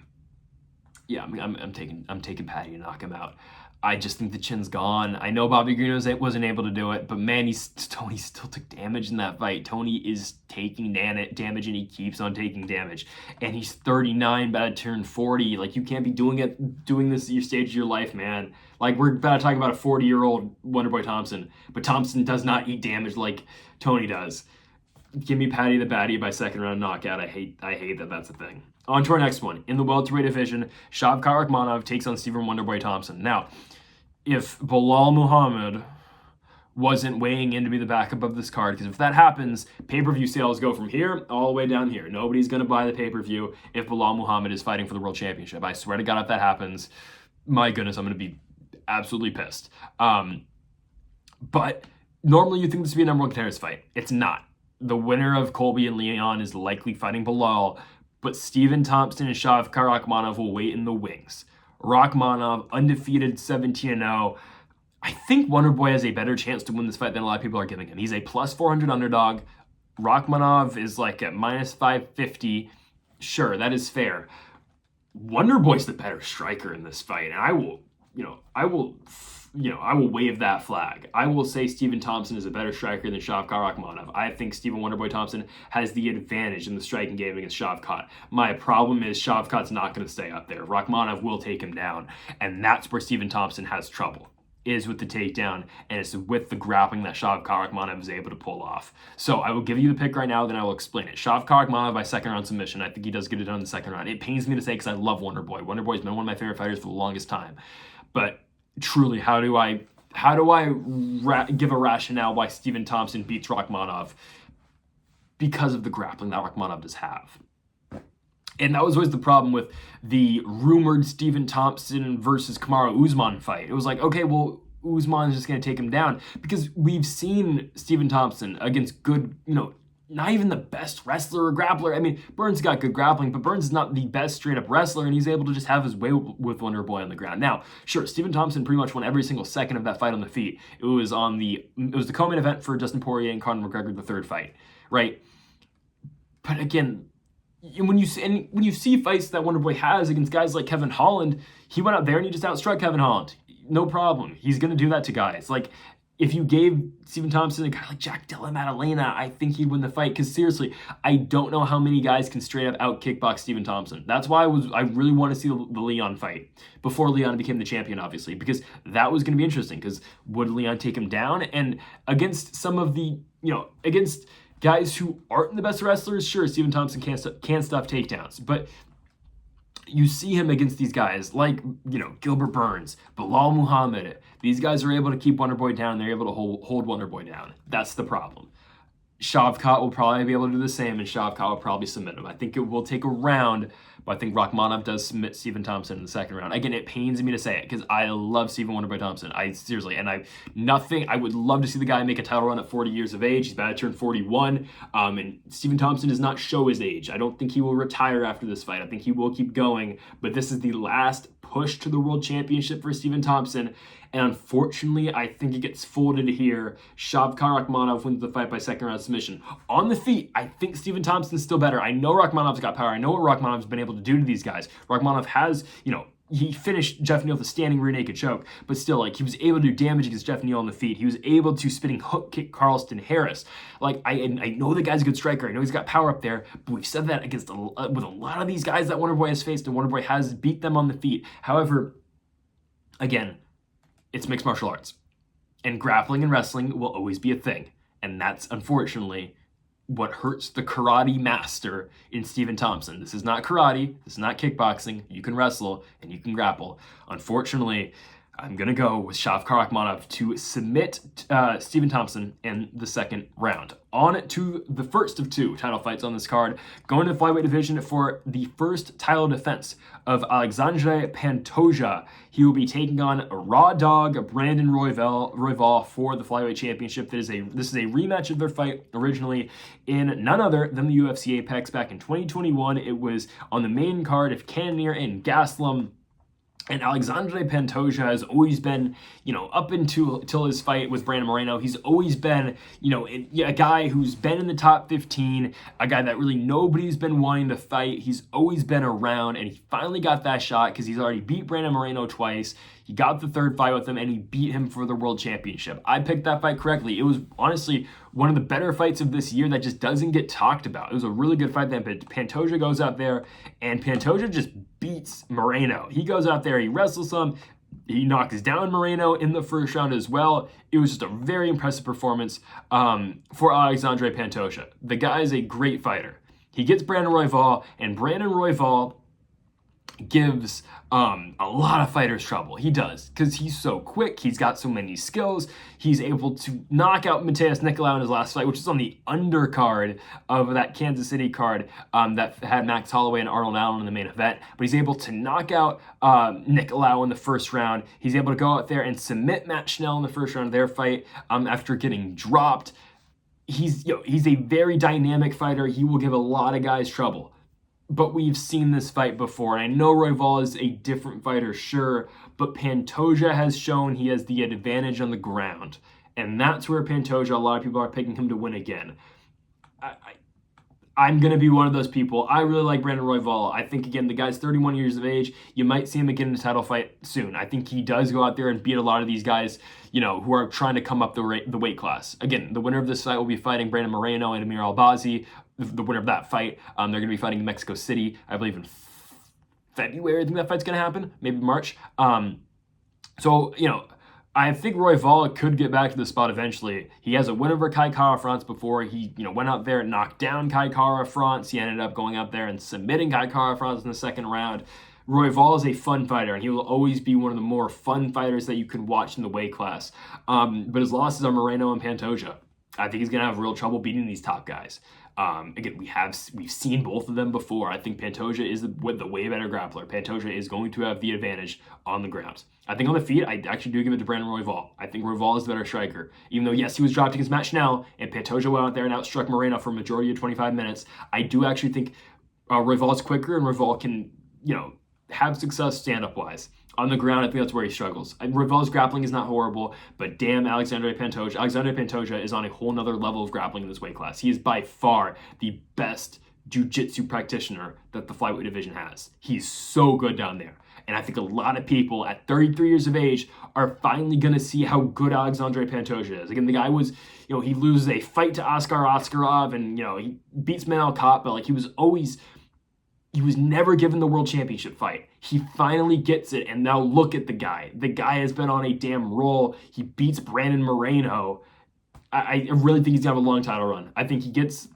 Yeah, I'm taking Paddy to knock him out. I just think the chin's gone. I know Bobby Greedo wasn't able to do it, but man, Tony still took damage in that fight. Tony is taking damage, and he keeps on taking damage. And he's 39, about to turn 40. Like, you can't be doing this at your stage of your life, man. Like, we're about to talk about a 40-year-old Wonderboy Thompson, but Thompson does not eat damage like Tony does. Give me Paddy the Batty by second round knockout. I hate that that's a thing. On to our next one. In the welterweight division, Shavkat Rakhmonov takes on Stephen Wonderboy Thompson. Now, if Belal Muhammad wasn't weighing in to be the backup of this card, because if that happens, pay-per-view sales go from here all the way down here. Nobody's going to buy the pay-per-view if Belal Muhammad is fighting for the world championship. I swear to God, if that happens, my goodness, I'm going to be absolutely pissed. But normally you think this would be a number one contenders fight. It's not. The winner of Colby and Leon is likely fighting Belal, but Stephen Thompson and Shavkat Rakhmonov will wait in the wings. Rakhmonov, undefeated 17-0. I think Wonderboy has a better chance to win this fight than a lot of people are giving him. He's a plus 400 underdog. Rakhmonov is like at minus 550. Sure, that is fair. Wonderboy's the better striker in this fight, and I will wave that flag. I will say Stephen Thompson is a better striker than Shavkat Rakhmonov. I think Stephen Wonderboy Thompson has the advantage in the striking game against Shavkat. My problem is Shavkat's not going to stay up there. Rakhmonov will take him down, and that's where Stephen Thompson has trouble, is with the takedown, and it's with the grappling that Shavkat Rakhmonov is able to pull off. So I will give you the pick right now, then I will explain it. Shavkat Rakhmonov by second round submission. I think he does get it done in the second round. It pains me to say because I love Wonderboy. Wonderboy's been one of my favorite fighters for the longest time. But truly, how do I give a rationale why Stephen Thompson beats Rakhmonov? Because of the grappling that Rakhmonov does have. And that was always the problem with the rumored Stephen Thompson versus Kamaru Usman fight. It was like, okay, well, Usman's just going to take him down. Because we've seen Stephen Thompson against good, not even the best wrestler or grappler. I mean, Burns got good grappling, but Burns is not the best straight-up wrestler, and he's able to just have his way with Wonderboy on the ground. Now, sure, Stephen Thompson pretty much won every single second of that fight on the feet. It was the co-main event for Dustin Poirier and Conor McGregor, the third fight, right? But again, when you see fights that Wonderboy has against guys like Kevin Holland, he went out there and he just outstruck Kevin Holland. No problem. He's going to do that to guys. Like, if you gave Stephen Thompson a guy like Jack Della Maddalena, I think he'd win the fight. Because seriously, I don't know how many guys can straight up out kickbox Stephen Thompson. That's why I really want to see the Leon fight before Leon became the champion, obviously, because that was going to be interesting. Because would Leon take him down? And against some of the, against guys who aren't the best wrestlers, sure, Stephen Thompson can stuff takedowns, but you see him against these guys like, Gilbert Burns, Belal Muhammad. These guys are able to keep Wonderboy down. They're able to hold Wonderboy down. That's the problem. Shavkat will probably be able to do the same, and Shavkat will probably submit him. I think it will take a round, but I think Rakhmonov does submit Stephen Thompson in the second round. Again, it pains me to say it because I love Stephen Wonderboy Thompson. I would love to see the guy make a title run at 40 years of age. He's about to turn 41, and Stephen Thompson does not show his age. I don't think he will retire after this fight. I think he will keep going, but this is the last push to the world championship for Stephen Thompson. And unfortunately, I think it gets folded here. Shavkat Rakhmonov wins the fight by second round submission. On the feet, I think Stephen Thompson's still better. I know Rakhmonov's got power. I know what Rakhmonov's been able to do to these guys. Rakhmonov has, he finished Jeff Neal with a standing rear naked choke, but still, he was able to do damage against Jeff Neal on the feet. He was able to spinning hook kick Carlston Harris. I know the guy's a good striker. I know he's got power up there, but we've said that with a lot of these guys that Wonderboy has faced, and Wonderboy has beat them on the feet. However, again, it's mixed martial arts, and grappling and wrestling will always be a thing, and that's unfortunately what hurts the karate master in Stephen Thompson. This is not karate, this is not kickboxing. You can wrestle and you can grapple. Unfortunately, I'm going to go with Shavkat Rakhmonov to submit Stephen Thompson in the second round. On to the first of two title fights on this card. Going to the flyweight division for the first title defense of Alexandre Pantoja. He will be taking on Raw Dog Brandon Royval for the flyweight championship. This is a rematch of their fight originally in none other than the UFC Apex back in 2021. It was on the main card of Cannonier and Gaslam. And Alexandre Pantoja has always been, up until his fight with Brandon Moreno, he's always been, a guy who's been in the top 15, a guy that really nobody's been wanting to fight. He's always been around, and he finally got that shot because he's already beat Brandon Moreno twice. He got the third fight with him, and he beat him for the world championship. I picked that fight correctly. It was honestly one of the better fights of this year that just doesn't get talked about. It was a really good fight. Then Pantoja goes out there, and Pantoja just beats Moreno. He goes out there, he wrestles him, he knocks down Moreno in the first round as well. It was just a very impressive performance for Alexandre Pantoja. The guy is a great fighter. He gets Brandon Royval, and Brandon Royval gives a lot of fighters trouble. He does, because he's so quick. He's got so many skills. He's able to knock out Matheus Nicolau in his last fight, which is on the undercard of that Kansas City card that had Max Holloway and Arnold Allen in the main event. But he's able to knock out Nicolau in the first round. He's able to go out there and submit Matt Schnell in the first round of their fight after getting dropped. He's a very dynamic fighter. He will give a lot of guys trouble. But we've seen this fight before, and I know Royval is a different fighter, sure, but Pantoja has shown he has the advantage on the ground, and that's where Pantoja, a lot of people are picking him to win again. I'm going to be one of those people. I really like Brandon Royval. I think, again, the guy's 31 years of age. You might see him again in a title fight soon. I think he does go out there and beat a lot of these guys, who are trying to come up the weight class. Again, the winner of this fight will be fighting Brandon Moreno and Amir Albazi. The winner of that fight, they're going to be fighting in Mexico City, I believe in February. I think that fight's going to happen, maybe March. I think Royval could get back to the spot eventually. He has a win over Kai Kara-France before. He, went out there and knocked down Kai Kara-France. He ended up going out there and submitting Kai Kara-France in the second round. Royval is a fun fighter, and he will always be one of the more fun fighters that you can watch in the weight class. But his losses are Moreno and Pantoja. I think he's going to have real trouble beating these top guys. Again, we've seen both of them before. I think Pantoja is the way better grappler. Pantoja is going to have the advantage on the ground. I think on the feet, I actually do give it to Brandon Royval. I think Royval is the better striker. Even though, yes, he was dropped against Matt Schnell, and Pantoja went out there and outstruck Moreno for a majority of 25 minutes, I do actually think Royval is quicker, and Royval can, have success stand-up-wise. On the ground, I think that's where he struggles. Royval's grappling is not horrible, but damn Alexandre Pantoja. Alexandre Pantoja is on a whole nother level of grappling in this weight class. He is by far the best jiu-jitsu practitioner that the flyweight division has. He's so good down there. And I think a lot of people at 33 years of age are finally going to see how good Alexandre Pantoja is. Again, the guy was, he loses a fight to Oscar Askarov, and, he beats Manel Kape, but he was never given the world championship fight. He finally gets it, and now look at the guy. The guy has been on a damn roll. He beats Brandon Moreno. I really think he's going to have a long title run. I think he gets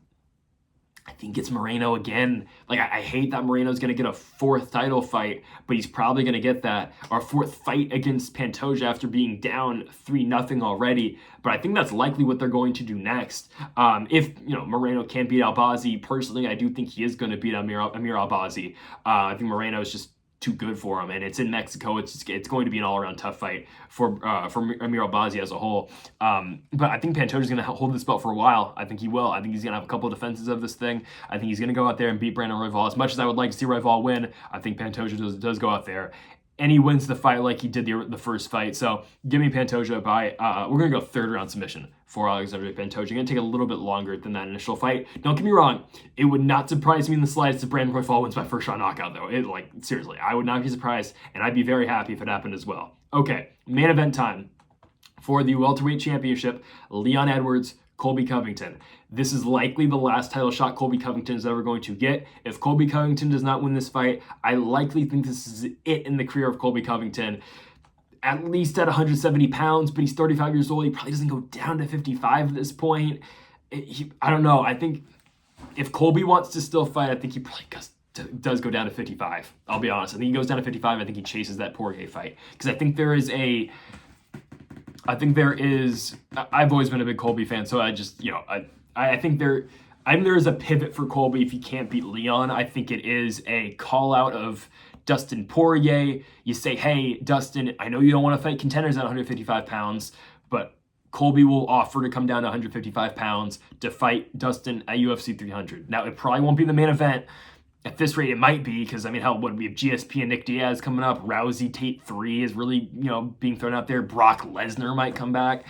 Moreno again. I hate that Moreno's going to get a fourth title fight, but he's probably going to get that. Our fourth fight against Pantoja after being down 3-0 already. But I think that's likely what they're going to do next. If, Moreno can't beat Albazi, personally, I do think he is going to beat Amir Albazi. I think Moreno is just too good for him, and it's in Mexico. It's going to be an all-around tough fight for Amir Albazi as a whole. But I think Pantoja's going to hold this belt for a while. I think he will. I think he's going to have a couple of defenses of this thing. I think he's going to go out there and beat Brandon Royval. As much as I would like to see Royval win, I think Pantoja does go out there, and he wins the fight like he did the first fight. So give me Pantoja by, we're going to go third round submission for Alexandre Pantoja. Going to take a little bit longer than that initial fight. Don't get me wrong. It would not surprise me in the slightest if Brandon Royval wins by first round knockout, though. Seriously, I would not be surprised, and I'd be very happy if it happened as well. Okay, main event time for the welterweight championship. Leon Edwards, Colby Covington. This is likely the last title shot Colby Covington is ever going to get. If Colby Covington does not win this fight, I likely think this is it in the career of Colby Covington. At least at 170 pounds, but he's 35 years old. He probably doesn't go down to 55 at this point. I don't know. I think if Colby wants to still fight, I think he probably does go down to 55. I'll be honest. I think he goes down to 55. I think he chases that Poirier fight. Because I think I've always been a big Colby fan, so I just, I think there is a pivot for Colby if he can't beat Leon. I think it is a call out of Dustin Poirier. You say, hey, Dustin, I know you don't want to fight contenders at 155 pounds, but Colby will offer to come down to 155 pounds to fight Dustin at UFC 300. Now, it probably won't be the main event. At this rate, it might be, because, I mean, hell, what, we have GSP and Nick Diaz coming up. Rousey, Tate 3 is really, being thrown out there. Brock Lesnar might come back.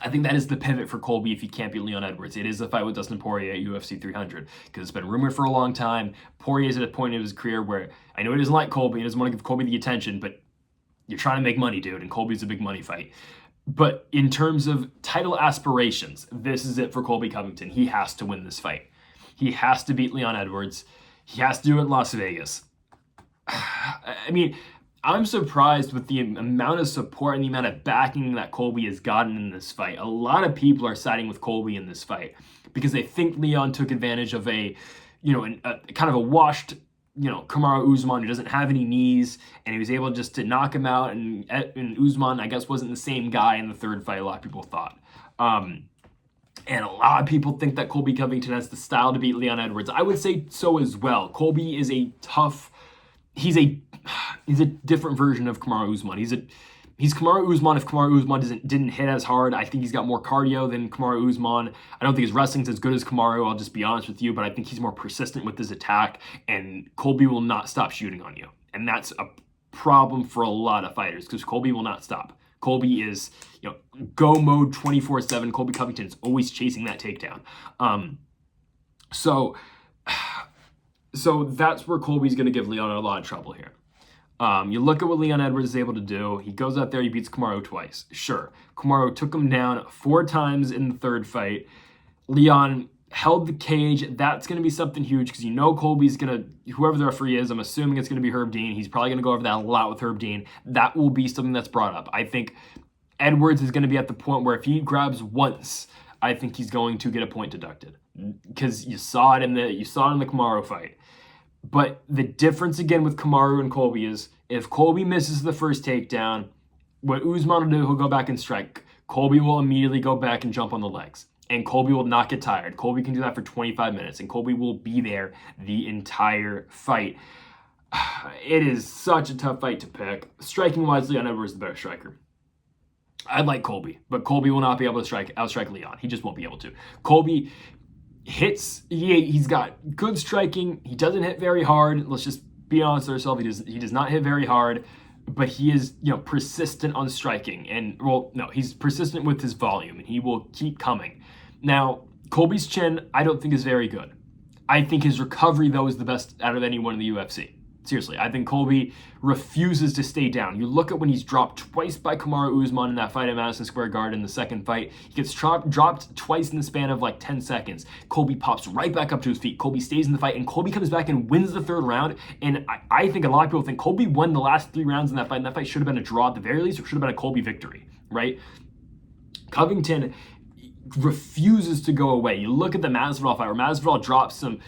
I think that is the pivot for Colby if he can't beat Leon Edwards. It is the fight with Dustin Poirier at UFC 300, because it's been rumored for a long time. Poirier's at a point in his career where I know he doesn't like Colby, he doesn't want to give Colby the attention, but you're trying to make money, dude, and Colby's a big money fight. But in terms of title aspirations, this is it for Colby Covington. He has to win this fight. He has to beat Leon Edwards. He has to do it in Las Vegas. I mean, I'm surprised with the amount of support and the amount of backing that Colby has gotten in this fight. A lot of people are siding with Colby in this fight because they think Leon took advantage of a kind of a washed, Kamaru Usman who doesn't have any knees, and he was able just to knock him out. And Usman, I guess, wasn't the same guy in the third fight a lot of people thought. And a lot of people think that Colby Covington has the style to beat Leon Edwards. I would say so as well. Colby is a tough. He's a different version of Kamaru Usman. He's Kamaru Usman if Kamaru Usman didn't hit as hard. I think he's got more cardio than Kamaru Usman. I don't think his wrestling's as good as Kamaru, I'll just be honest with you, but I think he's more persistent with his attack, and Colby will not stop shooting on you. And that's a problem for a lot of fighters, because Colby will not stop. Colby is, go mode 24/7. Colby Covington is always chasing that takedown. So that's where Colby's going to give Leon a lot of trouble here. You look at what Leon Edwards is able to do. He goes out there, he beats Kamaru twice. Sure, Kamaru took him down 4 times in the third fight. Leon held the cage. That's going to be something huge, because Colby's going to, whoever the referee is, I'm assuming it's going to be Herb Dean. He's probably going to go over that a lot with Herb Dean. That will be something that's brought up. I think Edwards is going to be at the point where if he grabs once, I think he's going to get a point deducted, because you saw it in the Kamaru fight. But the difference again with Kamaru and Colby is if Colby misses the first takedown, what Usman will do, he'll go back and strike. Colby will immediately go back and jump on the legs. And Colby will not get tired. Colby can do that for 25 minutes, and Colby will be there the entire fight. It is such a tough fight to pick. Striking-wise, Leon Edwards is the better striker. I like Colby, but Colby will not be able to outstrike Leon. He just won't be able to. Colby hits, he's got good striking. He doesn't hit very hard. Let's just be honest with ourselves. He does not hit very hard, but he is, persistent on striking. And, he's persistent with his volume, and he will keep coming. Now, Colby's chin, I don't think is very good. I think his recovery, though, is the best out of anyone in the UFC. Seriously, I think Colby refuses to stay down. You look at when he's dropped twice by Kamaru Usman in that fight at Madison Square Garden in the second fight. He gets dropped twice in the span of like 10 seconds. Colby pops right back up to his feet. Colby stays in the fight, and Colby comes back and wins the third round. And I think a lot of people think Colby won the last 3 rounds in that fight, and that fight should have been a draw at the very least, or should have been a Colby victory, right? Covington refuses to go away. You look at the Masvidal fight where Masvidal drops him,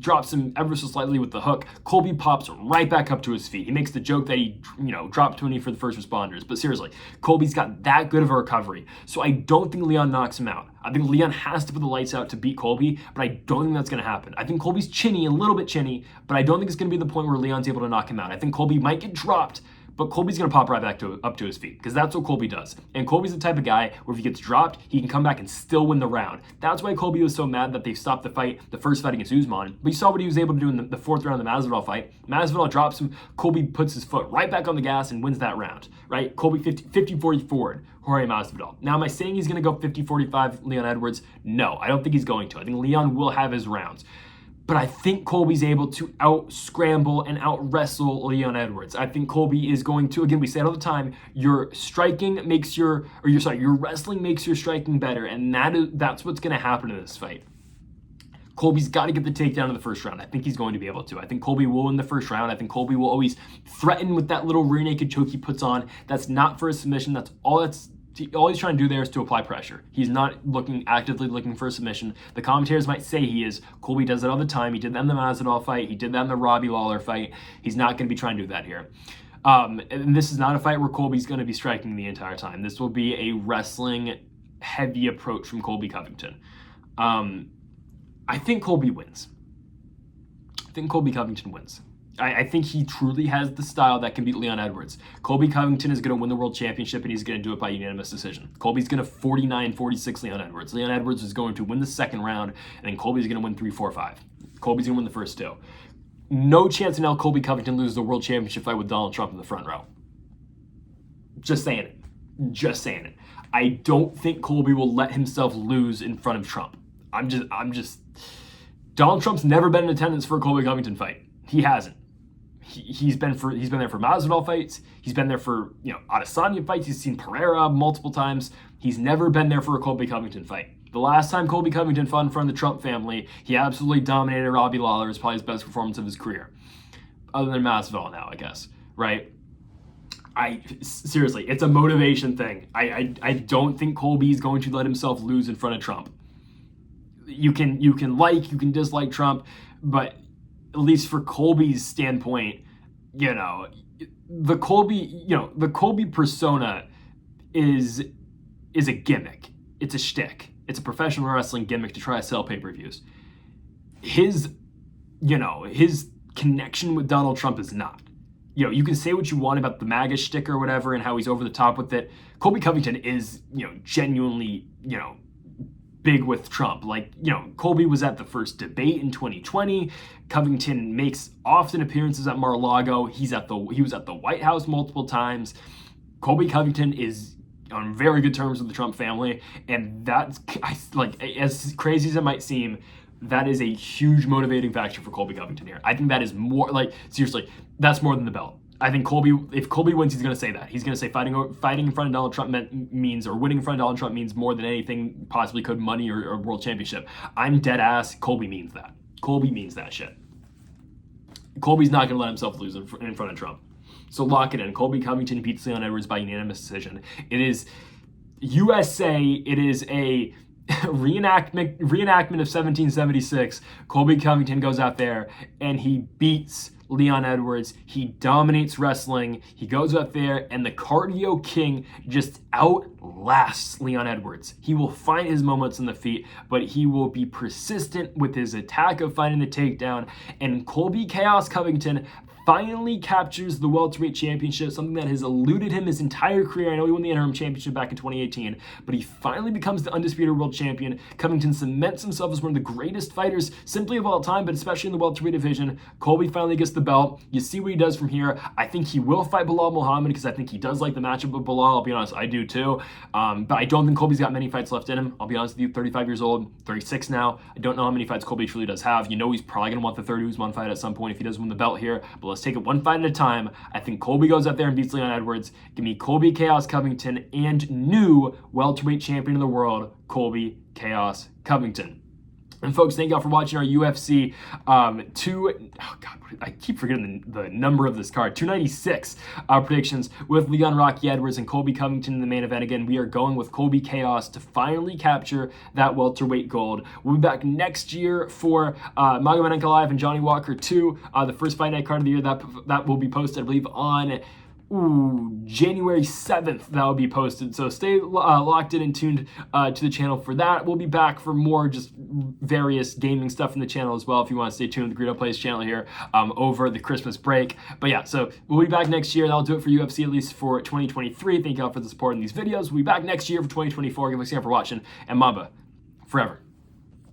drops him ever so slightly with the hook. Colby pops right back up to his feet. He makes the joke that he, dropped 20 for the first responders. But seriously, Colby's got that good of a recovery. So I don't think Leon knocks him out. I think Leon has to put the lights out to beat Colby, but I don't think that's going to happen. I think Colby's chinny, a little bit chinny, but I don't think it's going to be the point where Leon's able to knock him out. I think Colby might get dropped, but Colby's going to pop right back up to his feet, because that's what Colby does. And Colby's the type of guy where if he gets dropped, he can come back and still win the round. That's why Colby was so mad that they stopped the first fight against Usman. But you saw what he was able to do in the fourth round of the Masvidal fight. Masvidal drops him. Colby puts his foot right back on the gas and wins that round, right? Colby 50-40 forward, Jorge Masvidal. Now, am I saying he's going to go 50-45 Leon Edwards? No, I don't think he's going to. I think Leon will have his rounds. But I think Colby's able to out-scramble and out-wrestle Leon Edwards. I think Colby is going to, again, we say it all the time, your wrestling makes your striking better, and that's what's going to happen in this fight. Colby's got to get the takedown in the first round. I think he's going to be able to. I think Colby will win the first round. I think Colby will always threaten with that little rear naked choke he puts on. That's not for a submission. That's all he's trying to do there is to apply pressure. He's not actively looking for a submission. The commentators might say he is. Colby does it all the time. He did that in the Masvidal fight. He did that in the Robbie Lawler fight. He's not going to be trying to do that here. And this is not a fight where Colby's going to be striking the entire time. This will be a wrestling-heavy approach from Colby Covington. I think Colby wins. I think Colby Covington wins. I think he truly has the style that can beat Leon Edwards. Colby Covington is going to win the world championship, and he's going to do it by unanimous decision. Colby's going to 49-46 Leon Edwards. Leon Edwards is going to win the second round, and then Colby's going to win 3-4-5. Colby's going to win the first two. No chance in hell Colby Covington loses the world championship fight with Donald Trump in the front row. Just saying it. Just saying it. I don't think Colby will let himself lose in front of Trump. I'm just. Donald Trump's never been in attendance for a Colby Covington fight. He hasn't. He's been there for Masvidal fights. He's been there for Adesanya fights. He's seen Pereira multiple times. He's never been there for a Colby Covington fight. The last time Colby Covington fought in front of the Trump family, he absolutely dominated Robbie Lawler. It was probably his best performance of his career, other than Masvidal now, I guess. Right? Seriously, it's a motivation thing. I don't think Colby's going to let himself lose in front of Trump. You can dislike Trump, but at least for Colby's standpoint, the Colby persona is a gimmick. It's a shtick. It's a professional wrestling gimmick to try to sell pay-per-views. His connection with Donald Trump is not. You can say what you want about the MAGA shtick or whatever and how he's over the top with it. Colby Covington is, genuinely, big with Trump. Colby was at the first debate in 2020. Covington makes often appearances at Mar-a-Lago. He was at the White House multiple times. Colby Covington is on very good terms with the Trump family, and that's as crazy as it might seem, that is a huge motivating factor for Colby Covington here. I think that is more, seriously, that's more than the belt. I think if Colby wins, he's going to say that. He's going to say fighting in front of Donald Trump means, or winning in front of Donald Trump means more than anything possibly could, money or world championship. I'm dead ass. Colby means that. Colby means that shit. Colby's not going to let himself lose in front of Trump. So lock it in. Colby Covington beats Leon Edwards by unanimous decision. It is USA. It is a reenactment of 1776. Colby Covington goes out there and he beats Leon Edwards. He dominates wrestling. He goes out there and the cardio king just outlasts Leon Edwards. He will find his moments in the feet, but he will be persistent with his attack of finding the takedown. And Colby Chaos Covington finally captures the welterweight championship, something that has eluded him his entire career. I know he won the interim championship back in 2018, but he finally becomes the undisputed world champion. Covington cements himself as one of the greatest fighters simply of all time, but especially in the welterweight division. Colby finally gets the belt. You see what he does from here. I think he will fight Belal Muhammad because I think he does like the matchup with Belal. I'll be honest, I do too. But I don't think Colby's got many fights left in him. I'll be honest with you, 35 years old, 36 now. I don't know how many fights Colby truly does have. He's probably going to want the 30-1 fight at some point if he does win the belt here, but let's take it one fight at a time. I think Colby goes out there and beats Leon Edwards. Give me Colby Chaos Covington and new welterweight champion of the world, Colby Chaos Covington. And folks, thank y'all for watching our UFC I keep forgetting the number of this card, 296 predictions with Leon Rocky Edwards and Colby Covington in the main event. Again, we are going with Colby Chaos to finally capture that welterweight gold. We'll be back next year for Magomedov Live and Johnny Walker 2, the first fight night card of the year. That will be posted, I believe, on January 7th. That will be posted, so stay locked in and tuned to the channel for that. We'll be back for more just various gaming stuff in the channel as well if you want to stay tuned to the Greedo Plays channel here over the Christmas break. But yeah, so we'll be back next year. That'll do it for UFC, at least for 2023. Thank y'all for the support in these videos. We'll be back next year for 2024. Give us a hand for watching, and Mamba forever.